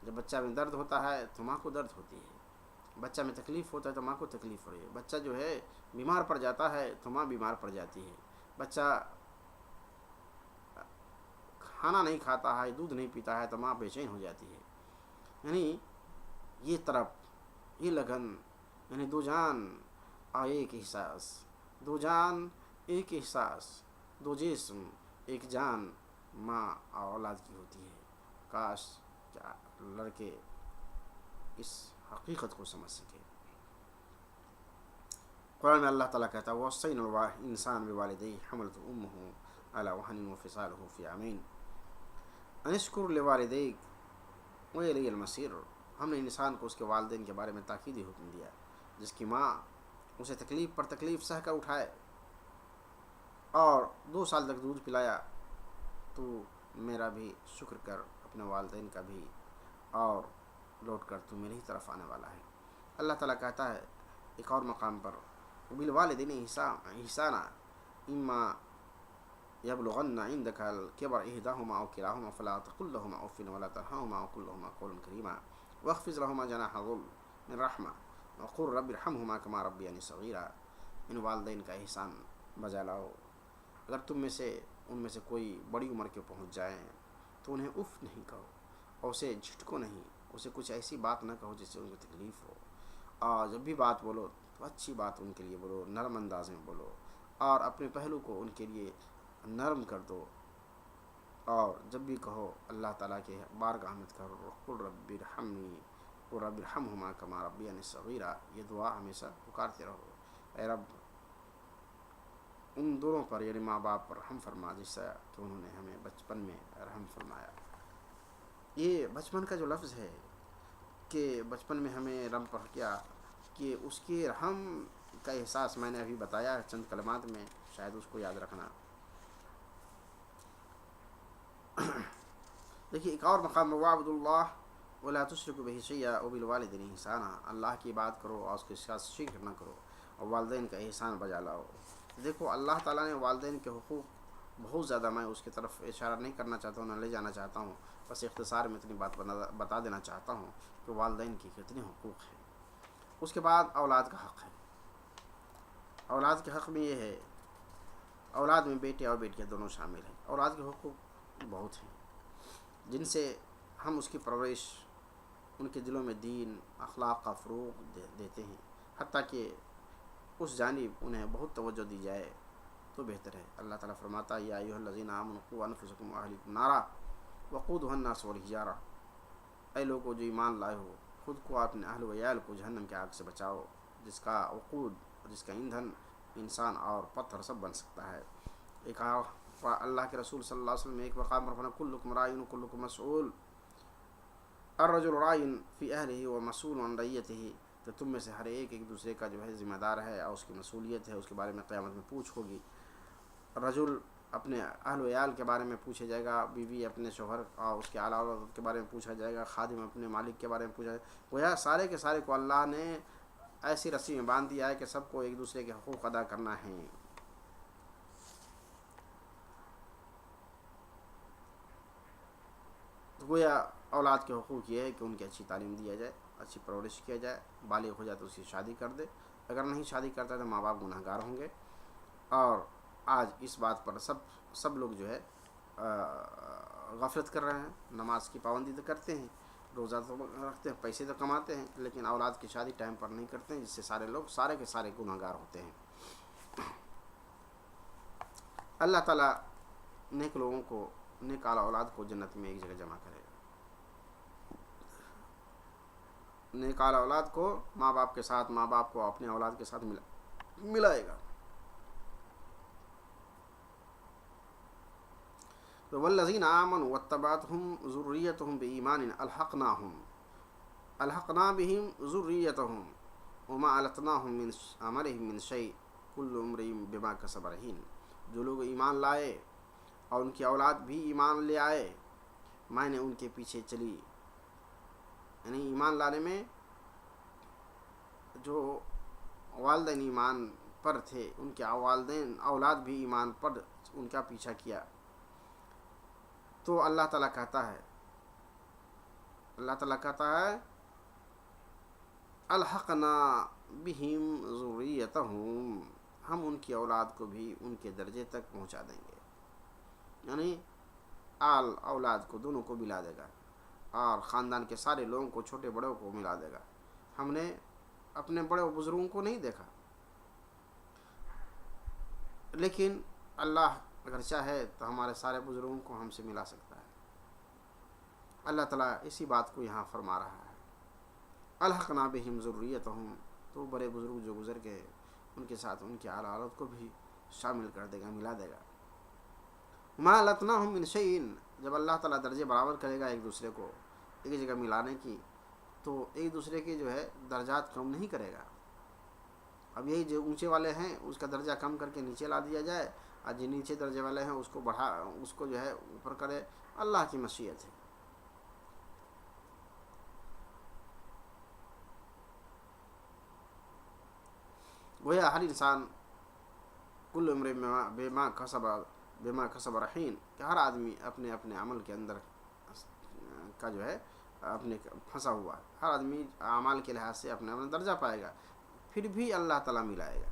جب بچہ میں درد ہوتا ہے تو ماں کو درد ہوتی ہے، بچہ میں تکلیف ہوتا ہے تو ماں کو تکلیف ہو رہی ہے، بچہ جو ہے بیمار پڑ جاتا ہے تو ماں بیمار پڑ جاتی ہے، بچہ کھانا نہیں کھاتا ہے، دودھ نہیں پیتا ہے تو ماں بے چین ہو جاتی ہے. یعنی یہ طرف، یہ لگن، یعنی دو جان اور ایک احساس، دو جان ایک احساس، دو جسم ایک جان ماں اور اولاد کی ہوتی ہے. کاش لڑکے اس حقیقت کو سمجھ سکے. قرآن میں اللہ تعالیٰ کہتا ہے وَوَصَّيْنَا الْإِنسَانَ بِوَالِدَيْهِ حَمَلَتْهُ أُمُّهُ عَلَى وَهْنٍ وَفِصَالُهُ فِي عَامَيْنِ أَنِ اشْكُرْ لِوَالِدَيْكَ وَإِلَيَّ الْمَصِيرُ. ہم نے انسان کو اس کے والدین کے بارے میں تاکیدی حکم دیا، جس کی ماں اسے تکلیف پر تکلیف سہ کر اٹھائے اور 2 سال تک دودھ پلایا، تو میرا بھی شکر کر، اپنے والدین کا بھی، اور لوٹ کر تو میری ہی طرف آنے والا ہے. اللہ تعالیٰ کہتا ہے ایک اور مقام پر وبالوالدین احسانا اما یبلغن عندك الكبر احداهما او كلاهما فلا تقل لهما اف ولا تنهرهما وقل لهما قولا كريما واخفض لهما جناح الذل من رحمة وقل رب ارحمهما كما ربياني صغيرا. ان والدین کا احسان بجا لاؤ. اگر تم میں سے ان میں سے کوئی بڑی عمر کے پہنچ جائیں تو انہیں اف نہیں کہو اور اسے جھٹکو نہیں، اسے کچھ ایسی بات نہ کہو جس سے ان کو تکلیف ہو. اور جب بھی بات بولو تو اچھی بات ان کے لیے بولو، نرم انداز میں بولو، اور اپنے پہلو کو ان کے لیے نرم کر دو. اور جب بھی کہو اللہ تعالیٰ کے بارگاہ میں کرو قل رب ارحمنی قل رب ارحمہما کما ربیانی صغیرا. یہ دعا ہمیشہ پکارتے رہو، اے رب ان دونوں پر یعنی ماں باپ پر رحم فرما، جس سے کہ انہوں نے ہمیں بچپن میں رحم فرمایا۔ یہ بچپن کا جو لفظ ہے کہ بچپن میں ہمیں رحم پر کیا، کہ اس کے رحم کا احساس میں نے ابھی بتایا چند کلمات میں، شاید اس کو یاد رکھنا۔ دیکھیے ایک اور مقام وَاعْبُدُوا اللَّهَ وَلَا تُشْرِكُوا بِهِ شَيْئًا وَبِالْوَالِدَيْنِ إِحْسَانًا، اللہ کی بات کرو اور اس کے ساتھ شرک نہ کرو اور والدین کا احسان بجا لاؤ۔ دیکھو اللہ تعالیٰ نے والدین کے حقوق بہت زیادہ، میں اس کی طرف اشارہ نہیں کرنا چاہتا ہوں، نہ لے جانا چاہتا ہوں، بس اختصار میں اتنی بات بتا دینا چاہتا ہوں کہ والدین کی کتنے حقوق ہیں۔ اس کے بعد اولاد کا حق ہے۔ اولاد کے حق میں یہ ہے، اولاد میں بیٹے اور بیٹیاں دونوں شامل ہیں۔ اولاد کے حقوق بہت ہیں جن سے ہم اس کی پرورش، ان کے دلوں میں دین اخلاق کا فروغ دیتے ہیں، حتیٰ کہ اس جانب انہیں بہت توجہ دی جائے تو بہتر ہے۔ اللہ تعالیٰ فرماتا ہے یا ایھا الذین آمنوا قوا انفسکم واہلیکم نارا وقودھا الناس والحجارہ، اے لوگو جو ایمان لائے ہو، خود کو اپنے اہل و عیال کو جہنم کے آگ سے بچاؤ، جس کا وقود، جس کا ایندھن انسان اور پتھر سب بن سکتا ہے۔ ایک اللہ کے رسول صلی اللہ علیہ وسلم ایک مقام پر فرمایا کلکم راعٍ وکلکم مسئول، الرجل راعٍ فی اہلہ ومسئول عن رعیتہ، کہ تم میں سے ہر ایک دوسرے کا جو ہے ذمہ دار ہے اور اس کی مسئولیت ہے، اس کے بارے میں قیامت میں پوچھ ہوگی۔ رجل اپنے اہل و عیال کے بارے میں پوچھا جائے گا، بیوی اپنے شوہر اور اس کے اعلیٰ اولاد کے بارے میں پوچھا جائے گا، خادم اپنے مالک کے بارے میں پوچھا جائے گا۔ گویا سارے کے سارے کو اللہ نے ایسی رسی میں باندھ دیا ہے کہ سب کو ایک دوسرے کے حقوق ادا کرنا ہے۔ تو گویا اولاد کے حقوق یہ ہے کہ ان کی اچھی تعلیم دیا جائے، اچھی پرورش کیا جائے، بالغ ہو جائے تو اس کی شادی کر دے، اگر نہیں شادی کرتا تو ماں باپ گناہ گار ہوں گے۔ اور آج اس بات پر سب لوگ جو ہے غفلت کر رہے ہیں، نماز کی پابندی تو کرتے ہیں، روزہ تو رکھتے ہیں، پیسے تو کماتے ہیں، لیکن اولاد کی شادی ٹائم پر نہیں کرتے ہیں، جس سے سارے لوگ سارے کے سارے گناہ گار ہوتے ہیں۔ اللہ تعالیٰ نیک لوگوں کو، نیک اعلیٰ اولاد کو جنت میں ایک جگہ جمع کرے گا۔ نیک اعلیٰ اولاد کو ماں باپ کے ساتھ، ماں باپ کو اپنے اولاد کے ساتھ ملائے گا۔ تو والذین آمنوا واتبعتهم ذریتهم بإیمان الحقنا بهم ذریتهم وما التناهم من عملهم من شیء کل امرئ بما کسب رہین، جو لوگ ایمان لائے اور ان کی اولاد بھی ایمان لے آئے، میں نے ان کے پیچھے چلی، یعنی ایمان لانے میں جو والدین ایمان پر تھے، ان کے والدین اولاد بھی ایمان پر ان کا پیچھا کیا، تو اللہ تعالیٰ کہتا ہے الحقنا بہم ذریتہم، ہم ان کی اولاد کو بھی ان کے درجے تک پہنچا دیں گے، یعنی اولاد کو دونوں کو ملا دے گا، اور خاندان کے سارے لوگوں کو، چھوٹے بڑوں کو ملا دے گا۔ ہم نے اپنے بڑے بزرگوں کو نہیں دیکھا، لیکن اللہ اگر چاہے تو ہمارے سارے بزرگوں کو ہم سے ملا سکتا ہے۔ اللہ تعالیٰ اسی بات کو یہاں فرما رہا ہے، الحقنا بہم ذریتہم، تو بڑے بزرگ جو گزر گئے ان کے ساتھ ان کے اعلیٰ اولاد کو بھی شامل کر دے گا، ملا دے گا۔ ما لتناہم من شیء، جب اللہ تعالیٰ درجے برابر کرے گا ایک دوسرے کو ایک جگہ ملانے کی، تو ایک دوسرے کے جو ہے درجات کم نہیں کرے گا۔ اب یہی جو اونچے والے ہیں اس کا درجہ کم کر کے نیچے لا دیا جائے، اور جو نیچے درجے والے ہیں اس کو جو ہے اوپر کرے، اللہ کی مشیت ہے۔ گویا ہر انسان کل امرئ بما کسب رہین، کہ ہر آدمی اپنے اپنے عمل کے اندر کا جو ہے اپنے پھنسا ہوا ہے، ہر آدمی اعمال کے لحاظ سے اپنا درجہ پائے گا، پھر بھی اللہ تعالیٰ ملائے گا۔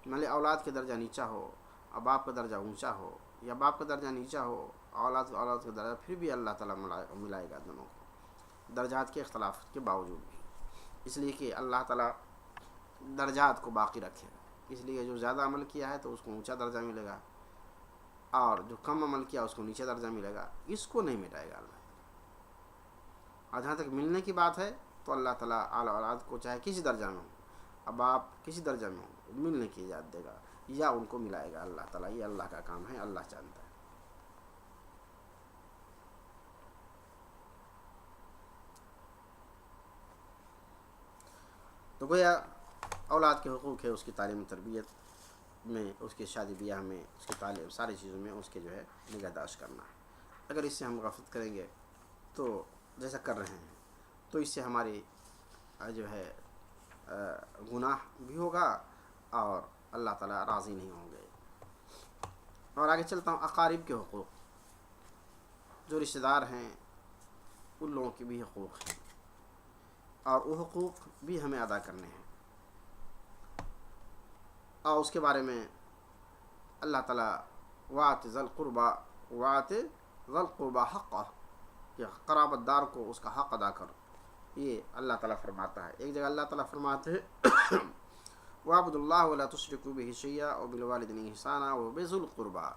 مطلب اولاد کا درجہ نیچا ہو اور باپ کا درجہ اونچا ہو، یا باپ کا درجہ نیچا ہو اولاد کا درجہ، پھر بھی اللہ تعالیٰ ملائے گا دونوں کو، درجات کے اختلاف کے باوجود بھی، اس لیے کہ اللہ تعالیٰ درجات کو باقی رکھے گا، اس لیے جو زیادہ عمل کیا ہے تو اس کو اونچا درجہ ملے گا، اور جو کم عمل کیا اس کو نیچا درجہ ملے گا، اس کو نہیں مٹائے گا اللہ۔ اور جہاں تک ملنے کی بات ہے تو اللہ تعالیٰ اعلیٰ اولاد کو چاہے کسی درجہ میں ہو، اب آپ کسی درجہ میں ہو، ملنے کی اجازت دے گا۔ یا ان کو ملائے گا اللہ تعالیٰ. یہ اللہ کا کام ہے, اللہ جانتا ہے. تو گویا اولاد کے حقوق ہے اس کی تعلیم و تربیت میں, اس کے شادی بیاہ میں, اس کی تعلیم, ساری چیزوں میں اس کے جو ہے نگہداشت کرنا ہے. اگر اس سے ہم غفلت کریں گے تو جیسا کر رہے ہیں تو اس سے ہماری جو ہے گناہ بھی ہوگا اور اللہ تعالیٰ راضی نہیں ہوں گے. اور آگے چلتا ہوں. اقارب کے حقوق, جو رشتہ دار ہیں ان لوگوں کے بھی حقوق ہیں اور وہ حقوق بھی ہمیں ادا کرنے ہیں. اور اس کے بارے میں اللہ تعالیٰ وَآتِ ذَی الْقُرْبَى وَآتِ ذَی الْقُرْبَى حَقَّهُ, کہ قرابت دار کو اس کا حق ادا کرو, یہ اللہ تعالیٰ فرماتا ہے. ایک جگہ اللہ تعالیٰ فرماتے ہیں وَاعْبُدُوا اللَّهَ وَلَا تُشْرِكُوا بِهِ شَيْئًا وَبِالْوَالِدَيْنِ إِحْسَانًا وَبِذِي الْقُرْبَى.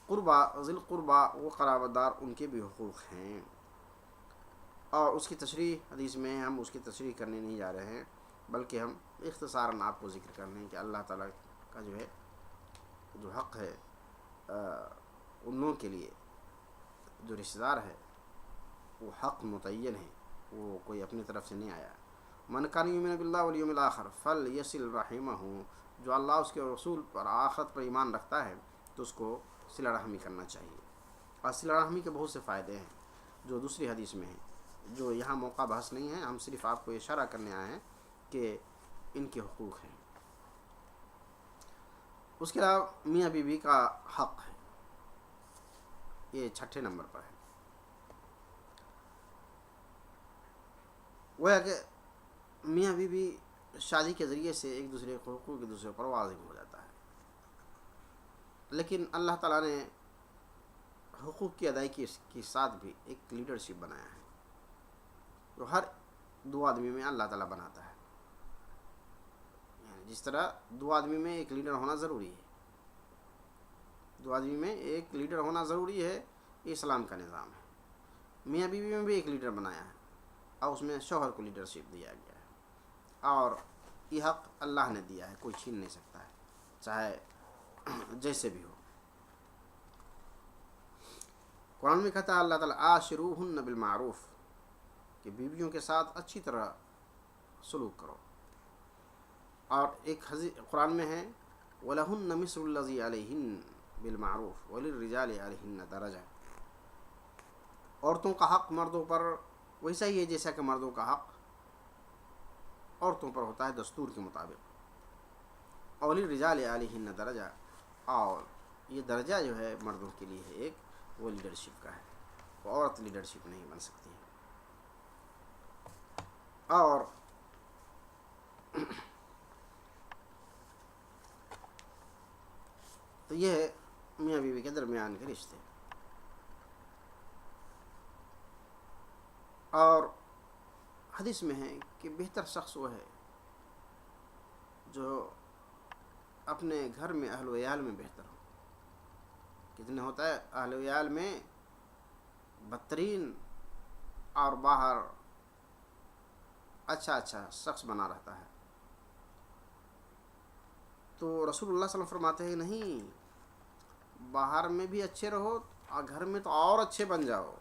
قربا, ذی القربا, وہ قرابت دار, ان کے بھی حقوق ہیں. اور اس کی تشریح حدیث میں ہم اس کی تشریح کرنے نہیں جا رہے ہیں, بلکہ ہم اختصاراً آپ کو ذکر کر رہے ہیں کہ اللہ تعالیٰ کا جو ہے جو حق ہے ان لوگوں کے لیے جو رشتہ دار ہے وہ حق متعین ہے, وہ کوئی اپنی طرف سے نہیں آیا. من کان یؤمن باللہ والیوم الآخر فلیصل رحمہ, جو اللہ اس کے رسول پر آخرت پر ایمان رکھتا ہے تو اس کو صلہ رحمی کرنا چاہیے. اور صلہ رحمی کے بہت سے فائدے ہیں جو دوسری حدیث میں ہیں, جو یہاں موقع بحث نہیں ہے, ہم صرف آپ کو اشارہ کرنے آئے ہیں کہ ان کے حقوق ہیں. اس کے علاوہ میاں بیوی کا حق ہے, یہ 6 نمبر پر ہے. وہ ہے کہ میاں بیوی شادی کے ذریعے سے ایک دوسرے کے حقوق ایک دوسرے پر واضح ہو جاتا ہے, لیکن اللہ تعالیٰ نے حقوق کی ادائیگی کے ساتھ بھی ایک لیڈرشپ بنایا ہے, جو ہر 2 آدمی میں اللہ تعالیٰ بناتا ہے. یعنی جس طرح 2 آدمی میں ایک لیڈر ہونا ضروری ہے, 2 آدمی میں ایک لیڈر ہونا ضروری ہے, یہ اسلام کا نظام ہے. میاں بیوی میں بھی ایک لیڈر بنایا ہے اور اس میں شوہر کو لیڈرشپ دیا گیا ہے, اور یہ حق اللہ نے دیا ہے, کوئی چھین نہیں سکتا ہے, چاہے جیسے بھی ہو. قرآن میں کہتا ہے اللہ تعالیٰ عاشروہن بالمعروف, کہ بیویوں کے ساتھ اچھی طرح سلوک کرو. اور ایک قرآن میں ہے وَلَهُنَّ مِثْلُ الَّذِي عَلَيْهِنَّ بِالْمَعْرُوفِ وَلِلرِّجَالِ عَلَيْهِنَّ دَرَجَةٌ. عورتوں کا حق مردوں پر ویسا ہی ہے جیسا کہ مردوں کا حق عورتوں پر ہوتا ہے دستور کے مطابق. وَلِلرِّجَالِ عَلَيْهِنَّ دَرَجَةٌ, اور یہ درجہ جو ہے مردوں کے لیے ہے ایک, وہ لیڈرشپ کا ہے, وہ عورت لیڈرشپ نہیں بن سکتی ہے. اور تو یہ ہے میاں بیوی کے درمیان کے رشتے. اور حدیث میں ہے کہ بہتر شخص وہ ہے جو اپنے گھر میں اہل و عیال میں بہتر ہو. کتنے ہوتا ہے اہل و عیال میں بدترین اور باہر اچھا شخص بنا رہتا ہے. تو رسول اللہ صلی اللہ علیہ وسلم فرماتے ہیں نہیں, باہر میں بھی اچھے رہو اور گھر میں تو اور اچھے بن جاؤ.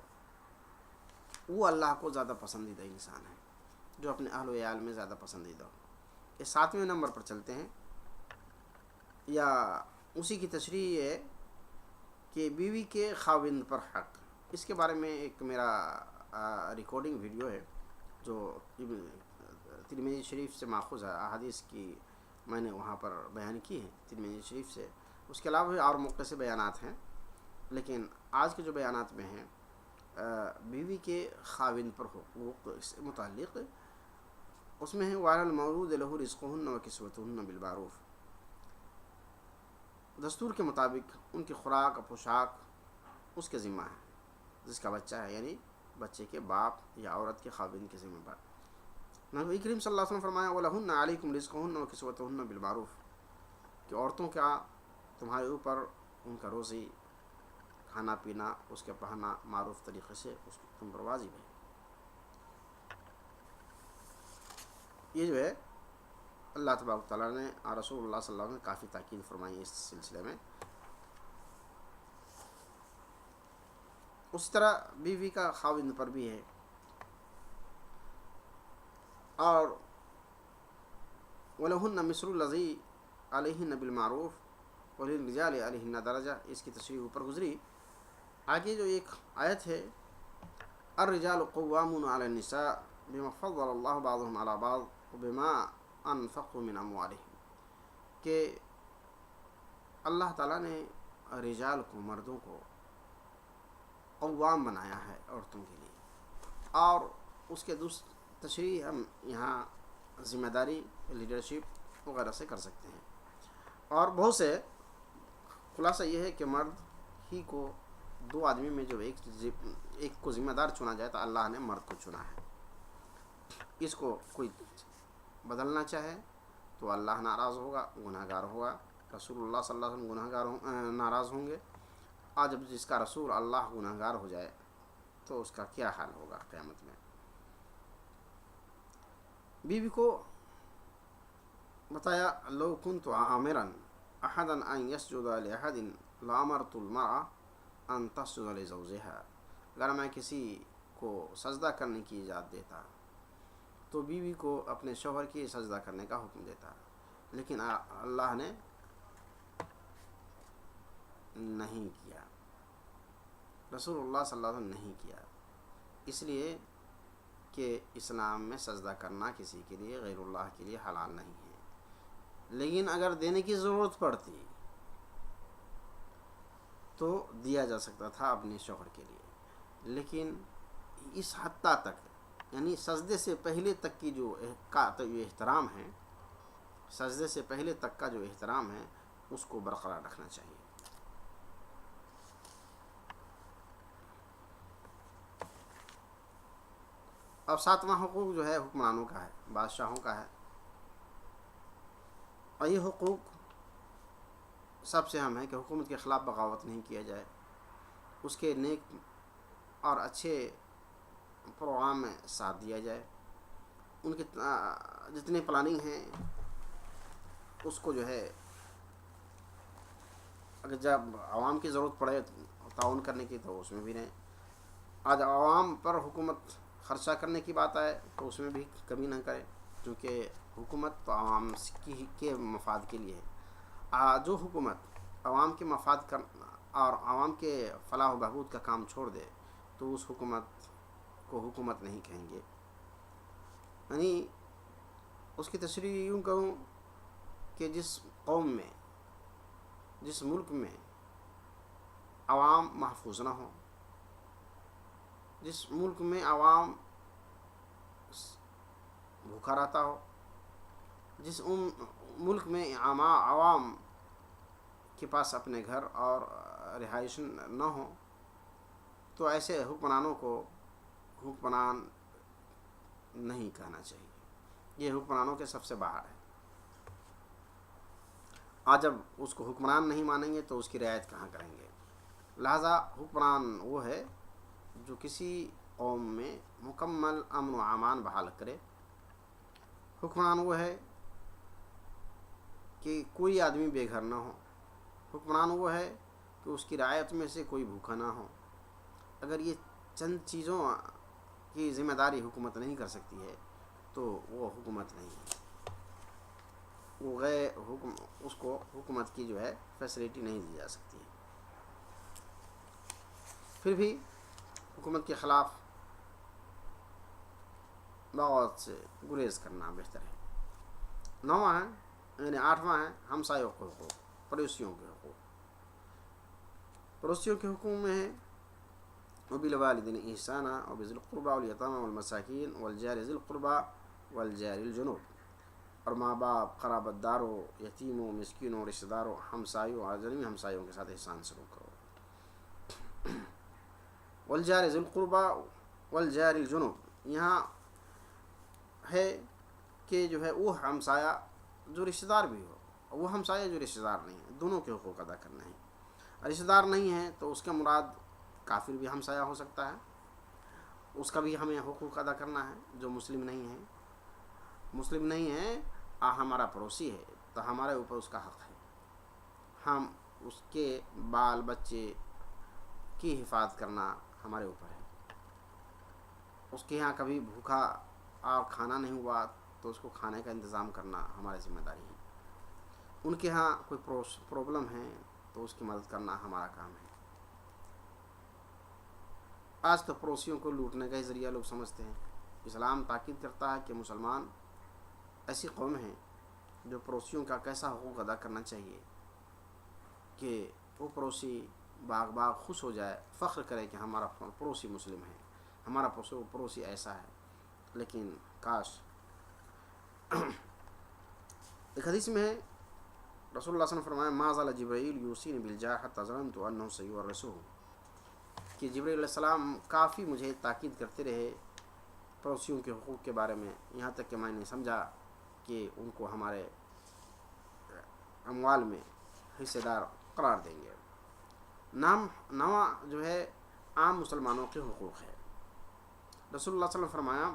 وہ اللہ کو زیادہ پسندیدہ انسان ہے جو اپنے اہل و عیال میں زیادہ پسندیدہ ہو. یہ 7ویں نمبر پر چلتے ہیں, یا اسی کی تشریح یہ ہے کہ بیوی کے خاوند پر حق. اس کے بارے میں ایک میرا ریکارڈنگ ویڈیو ہے جو ترمذی شریف سے ماخوذ ہے, احادیث کی میں نے وہاں پر بیان کی ہے ترمذی شریف سے. اس کے علاوہ بھی اور موقع سے بیانات ہیں, لیکن آج کے جو بیانات میں ہیں بیوی کے خاوند پر حقوق سے متعلق, اس میں ہے وعلی المولود لہ رزقہن وکسوتہن بالمعروف. دستور کے مطابق ان کی خوراک اور پوشاک اس کے ذمہ ہے, جس کا بچہ ہے, یعنی بچے کے باپ یا عورت کے خاوند کے ذمہ پر. نبی کریم صلی اللہ علیہ وسلم فرمایا وَلَهُنَّ عَلَيْكُمْ رِزْقُهُنَّ وَكِسْوَتُهُنَّ بِالْمَعْرُوف, کہ عورتوں کا تمہارے اوپر ان کا روزی, کھانا پینا, اس کے پہننا معروف طریقے سے اس تم پر واجب ہے. یہ جو ہے اللہ تبارک تعالیٰ نے اور رسول اللہ صلی اللہ علیہ وسلم نے کافی تاکید فرمائی اس سلسلے میں. اس طرح بیوی کا خاوند پر بھی ہے. اور وَلَهُنَّ مِثْلُ الَّذِي عَلَيْهِنَّ بِالْمَعْرُوفِ وَلِلرِّجَالِ عَلَيْهِنَّ دَرَجَةٌ، اس کی تشریح اوپر گزری. آگے جو ایک آیت ہے الرجال قوامون علی النساء بما فضل اللہ بعضهم علی بعض وبما انفقوا من اموالهم، کہ اللہ تعالیٰ نے رجال کو، مردوں کو قوام بنایا ہے عورتوں کے لیے. اور اس کے تشریح ہم یہاں ذمہ داری، لیڈرشپ وغیرہ سے کر سکتے ہیں. اور بہت سے خلاصہ یہ ہے کہ مرد ہی کو، دو آدمی میں جو ایک کو ذمہ دار چنا جائے تو اللہ نے مرد کو چنا ہے. اس کو کوئی بدلنا چاہے تو اللہ ناراض ہوگا، گناہ گار ہوگا. رسول اللہ صلی اللہ علیہ وسلم گناہ گار ناراض ہوں گے. آج جب جس کا رسول اللہ گناہ گار ہو جائے تو اس کا کیا حال ہوگا قیامت میں. بیوی کو بتایا لو کنت آمرا احدا ان یسجد لاحد لامرت المرأة ان تسجد لزوجها، اگر میں کسی کو سجدہ کرنے کی اجازت دیتا تو بیوی کو اپنے شوہر کی سجدہ کرنے کا حکم دیتا، لیکن اللہ نے نہیں کیا، رسول اللہ صلی اللہ علیہ وسلم نہیں کیا، اس لیے کہ اسلام میں سجدہ کرنا کسی کے لیے غیر اللہ کے لیے حلال نہیں ہے. لیکن اگر دینے کی ضرورت پڑتی تو دیا جا سکتا تھا اپنے شوہر کے لیے. لیکن اس حتیٰ تک، یعنی سجدے سے پہلے تک کی جو احترام ہے، سجدے سے پہلے تک کا جو احترام ہے اس کو برقرار رکھنا چاہیے. اب 7واں حقوق جو ہے حکمرانوں کا ہے، بادشاہوں کا ہے. اور یہ حقوق سب سے اہم ہے کہ حکومت کے خلاف بغاوت نہیں کیا جائے، اس کے نیک اور اچھے پروگرام میں ساتھ دیا جائے، ان کے جتنے پلاننگ ہیں اس کو جو ہے اگر جب عوام کی ضرورت پڑے تعاون کرنے کی تو اس میں بھی رہیں. آج عوام پر حکومت خرچہ کرنے کی بات آئے تو اس میں بھی کمی نہ کرے، کیونکہ حکومت تو عوام کے مفاد کے لیے ہے. جو حکومت عوام کے مفاد اور عوام کے فلاح و بہبود کا کام چھوڑ دے تو اس حکومت کو حکومت نہیں کہیں گے. یعنی اس کی تشریح یوں کہوں کہ جس قوم میں، جس ملک میں عوام محفوظ نہ ہو، جس ملک میں عوام بھوکا رہتا ہو، جس ملک میں عوام کے پاس اپنے گھر اور رہائش نہ ہو، تو ایسے حکمرانوں کو حکمران نہیں کہنا چاہیے. یہ حکمرانوں کے سب سے باہر ہے. آج جب اس کو حکمران نہیں مانیں گے تو اس کی رعایت کہاں کریں گے. لہذا حکمران وہ ہے جو کسی قوم میں مکمل امن و امان بحال کرے. حکمران وہ ہے کہ کوئی آدمی بے گھر نہ ہو. حکمران وہ ہے کہ اس کی رعایت میں سے کوئی بھوکا نہ ہو. اگر یہ چند چیزوں کی ذمہ داری حکومت نہیں کر سکتی ہے تو وہ حکومت نہیں ہے. وہ اس کو حکومت کی جو ہے فیسلٹی نہیں دی جا سکتی ہے. پھر بھی حکومت کے خلاف بغاوت سے گریز کرنا بہتر ہے. 9واں ہے، یعنی 8واں ہے ہمسایوں کے حقوق، پڑوسیوں کے حقوق. پڑوسیوں کے حقوق میں ہے وبالوالدین احسانا وبذی القربى والیتامى والمساکین والجار ذی القربى والجار الجنوب. اور ماں باپ، قرابت داروں، یتیموں، مسکینوں، رشتہ داروں، ہمسایوں، اجنبی ہمسایوں کے ساتھ احسان سلوک کرو. والجار ذی القربى والجار الجنوب، یہاں ہے کہ جو ہے وہ ہمسایہ جو رشتہ دار بھی ہو، وہ ہمسایہ جو رشتہ دار نہیں ہے، دونوں کے حقوق ادا کرنا ہے. رشتہ دار نہیں ہے تو اس کا مراد کافر بھی ہمسایہ ہو سکتا ہے، اس کا بھی ہمیں حقوق ادا کرنا ہے. جو مسلم نہیں ہے ہمارا پڑوسی ہے تو ہمارے اوپر اس کا حق ہے، ہم اس کے بال بچے کی حفاظت کرنا ہمارے اوپر ہے۔ اس کے یہاں کبھی بھوکا اور کھانا نہیں ہوا تو اس کو کھانے کا انتظام کرنا ہماری ذمہ داری ہے۔ ان کے ہاں کوئی پرابلم ہے تو اس کی مدد کرنا ہمارا کام ہے۔ آج تو پڑوسیوں کو لوٹنے کا ہی ذریعہ لوگ سمجھتے ہیں۔ اسلام تاکید کرتا ہے کہ مسلمان ایسی قوم ہیں جو پڑوسیوں کا کیسا حقوق ادا کرنا چاہیے کہ وہ پڑوسی باغ باغ خوش ہو جائے، فخر کرے کہ ہمارا پڑوسی مسلم ہے، ہمارا پڑوسی ایسا ہے۔ لیکن کاش ایک حدیث میں ہے، رسول اللہ صلی اللہ علیہ وسلم فرمایا ما زال جبرائیل یوصینی بالجار حتی ظننت انہ سیورثہ، کہ جبرائیل علیہ السلام کافی مجھے تاکید کرتے رہے پڑوسیوں کے حقوق کے بارے میں، یہاں تک کہ میں نے سمجھا کہ ان کو ہمارے اموال میں حصے دار قرار دیں گے۔ نواں جو ہے عام مسلمانوں کے حقوق ہے۔ رسول اللہ صلی اللہ علیہ وسلم فرمایا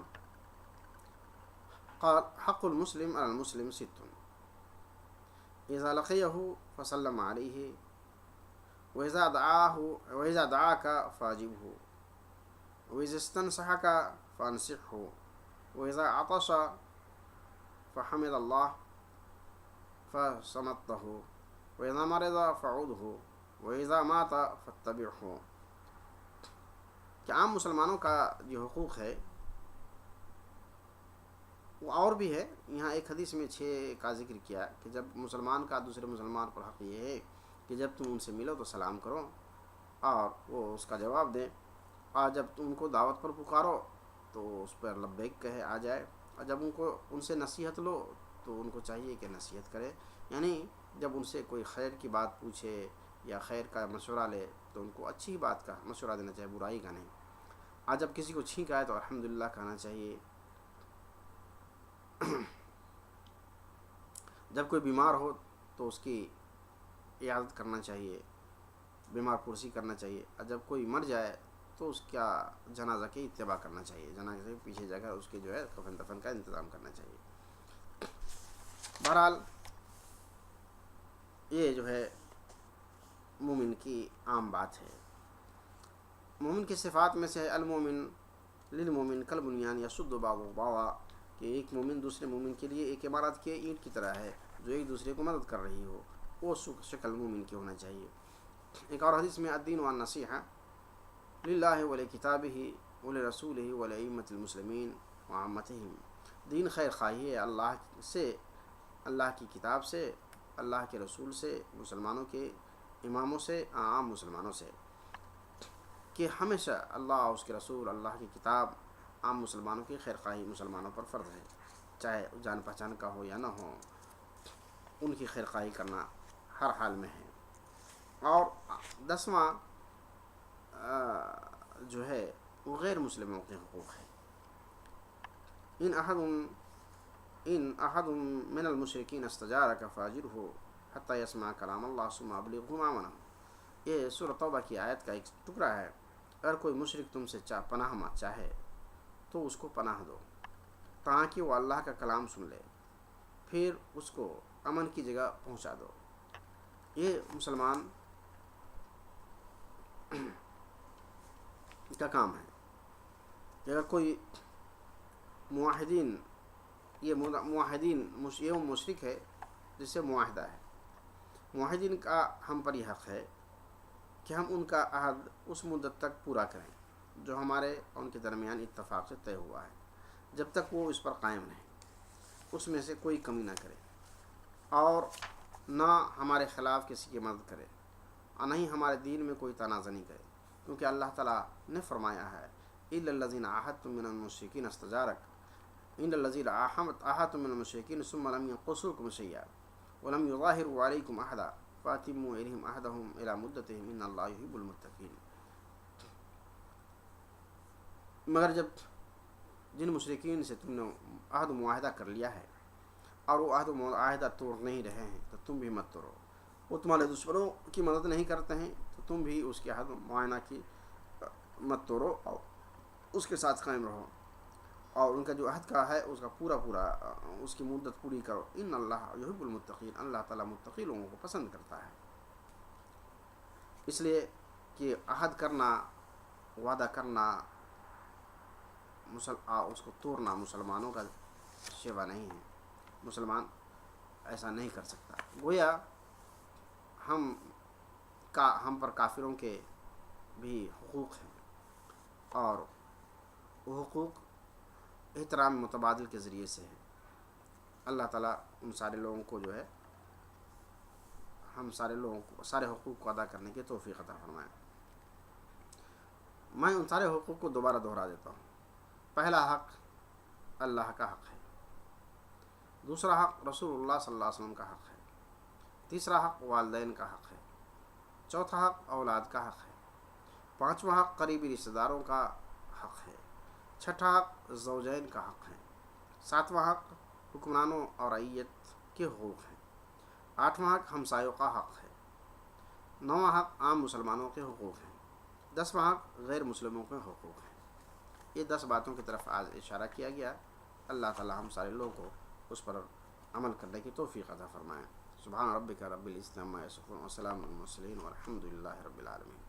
قال حق المسلم علی المسلم ست اذا لقیہ فسلم علیہ واذا دعاک فاجبہ واذا استنصحک فانصحہ واذا عطش فحمد اللہ فصمتہ واذا مرض فعودہ واذا مات فاتبعہ، کہ عام مسلمانوں کا جو حقوق ہے وہ اور بھی ہے۔ یہاں ایک حدیث میں 6 کا ذکر کیا کہ جب مسلمان کا دوسرے مسلمان پر حق یہ ہے کہ جب تم ان سے ملو تو سلام کرو اور وہ اس کا جواب دیں، اور جب تم ان کو دعوت پر پکارو تو اس پر لبیک کہے آ جائے، اور جب ان سے نصیحت لو تو ان کو چاہیے کہ نصیحت کرے، یعنی جب ان سے کوئی خیر کی بات پوچھے یا خیر کا مشورہ لے تو ان کو اچھی بات کا مشورہ دینا چاہیے، برائی کا نہیں۔ اور جب کسی کو چھینک آئے تو الحمدللہ کہنا چاہیے۔ جب کوئی بیمار ہو تو اس کی عیادت کرنا چاہیے، بیمار پرسی کرنا چاہیے، اور جب کوئی مر جائے تو اس کا جنازہ کی اتباع کرنا چاہیے، جنازے کے پیچھے جا کر اس کے جو ہے کفن دفن کا انتظام کرنا چاہیے۔ بہرحال یہ جو ہے مومن کی عام بات ہے۔ مومن کی صفات میں سے المومن للمومن کالبنیان یشد بعضہ بعضا، کہ ایک مومن دوسرے مومن کے لیے ایک عمارت کے اینٹ کی طرح ہے جو ایک دوسرے کو مدد کر رہی ہو، وہ شکل مومن کی ہونا چاہیے۔ ایک اور حدیث میں الدین والنصیحہ للہ ولکتابہ ولرسولہ ولائمۃ المسلمین وعامتہم، دین خیر خواہی ہے اللہ سے، اللہ کی کتاب سے، اللہ کے رسول سے، مسلمانوں کے اماموں سے، عام مسلمانوں سے، کہ ہمیشہ اللہ اور اس کے رسول، اللہ کی کتاب، عام مسلمانوں کی خیر خواہی مسلمانوں پر فرض ہے، چاہے جان پہچان کا ہو یا نہ ہو، ان کی خیر خواہی کرنا ہر حال میں ہے۔ اور 10واں جو ہے وہ غیر مسلموں کے حقوق ہے۔ ان احد من المشرکین استجارک فاجرہ حتی یسمع کلام اللہ ثم ابلغہ مأمنہ، یہ سورۃ توبہ کی آیت کا ایک ٹکڑا ہے۔ اگر کوئی مشرک تم سے پناہ چاہے تو اس کو پناہ دو تاکہ وہ اللہ کا کلام سن لے، پھر اس کو امن کی جگہ پہنچا دو۔ یہ مسلمان کا کام ہے۔ اگر کوئی معاہدین، یہ مشرک ہے جس سے معاہدہ ہے، معاہدین کا ہم پر یہ حق ہے کہ ہم ان کا عہد اس مدت تک پورا کریں جو ہمارے اور ان کے درمیان اتفاق سے طے ہوا ہے، جب تک وہ اس پر قائم رہیں، اس میں سے کوئی کمی نہ کرے اور نہ ہمارے خلاف کسی کی مدد کرے اور نہ ہی ہمارے دین میں کوئی تنازع نہیں کرے، کیونکہ اللہ تعالیٰ نے فرمایا ہے الا الذین عاہدتم من المشرکین استجارک، ان الذین عاہدتم من المشرکین ثم لم ينقصوکم شیئا ولم یظاہروا علیکم احدا فاتموا الیہم عہدہم الی مدتہم ان اللہ یحب المتقین۔ مگر جب جن مشرکین سے تم نے عہد معاہدہ کر لیا ہے اور وہ عہد معاہدہ توڑ نہیں رہے ہیں تو تم بھی مت توڑو، وہ تمہارے دشمنوں کی مدد نہیں کرتے ہیں تو تم بھی اس کے عہد معاہدہ کی مت توڑو اور اس کے ساتھ قائم رہو۔ اور ان کا جو عہد کا ہے اس کا پورا اس کی مدت پوری کرو. ان اللہ یحب المتقین، اللہ تعالیٰ متقی لوگوں کو پسند کرتا ہے. اس لیے کہ عہد کرنا، وعدہ کرنا، اس کو توڑنا مسلمانوں کا شیوا نہیں ہے. مسلمان ایسا نہیں کر سکتا. گویا ہم پر کافروں کے بھی حقوق ہیں، اور وہ حقوق احترام متبادل کے ذریعے سے ہے. اللہ تعالیٰ ان سارے لوگوں کو جو ہے، ہم سارے لوگوں کو سارے حقوق کو ادا کرنے کی توفیق عطا فرمائے. میں ان سارے حقوق کو دوبارہ دہرا دیتا ہوں. پہلا حق اللہ کا حق ہے، دوسرا حق رسول اللہ صلی اللہ علیہ وسلم کا حق ہے، تیسرا حق والدین کا حق ہے، چوتھا حق اولاد کا حق ہے، پانچواں حق قریبی رشتہ داروں کا حق ہے، چھٹا حق زوجین کا حق ہے، ساتواں حق حکمرانوں اور رعیت کے حقوق ہیں، آٹھواں حق ہمسایوں کا حق ہے، نواں حق عام مسلمانوں کے حقوق ہیں، دسواں حق غیر مسلموں کے حقوق ہیں. یہ 10 باتوں کی طرف آج اشارہ کیا گیا. اللہ تعالی ہم سارے لوگوں کو اس پر عمل کرنے کی توفیق عطا فرمائے. سبحان ربک رب العزت عما یصفون وسلام علی المرسلین والحمد للہ رب العالمین.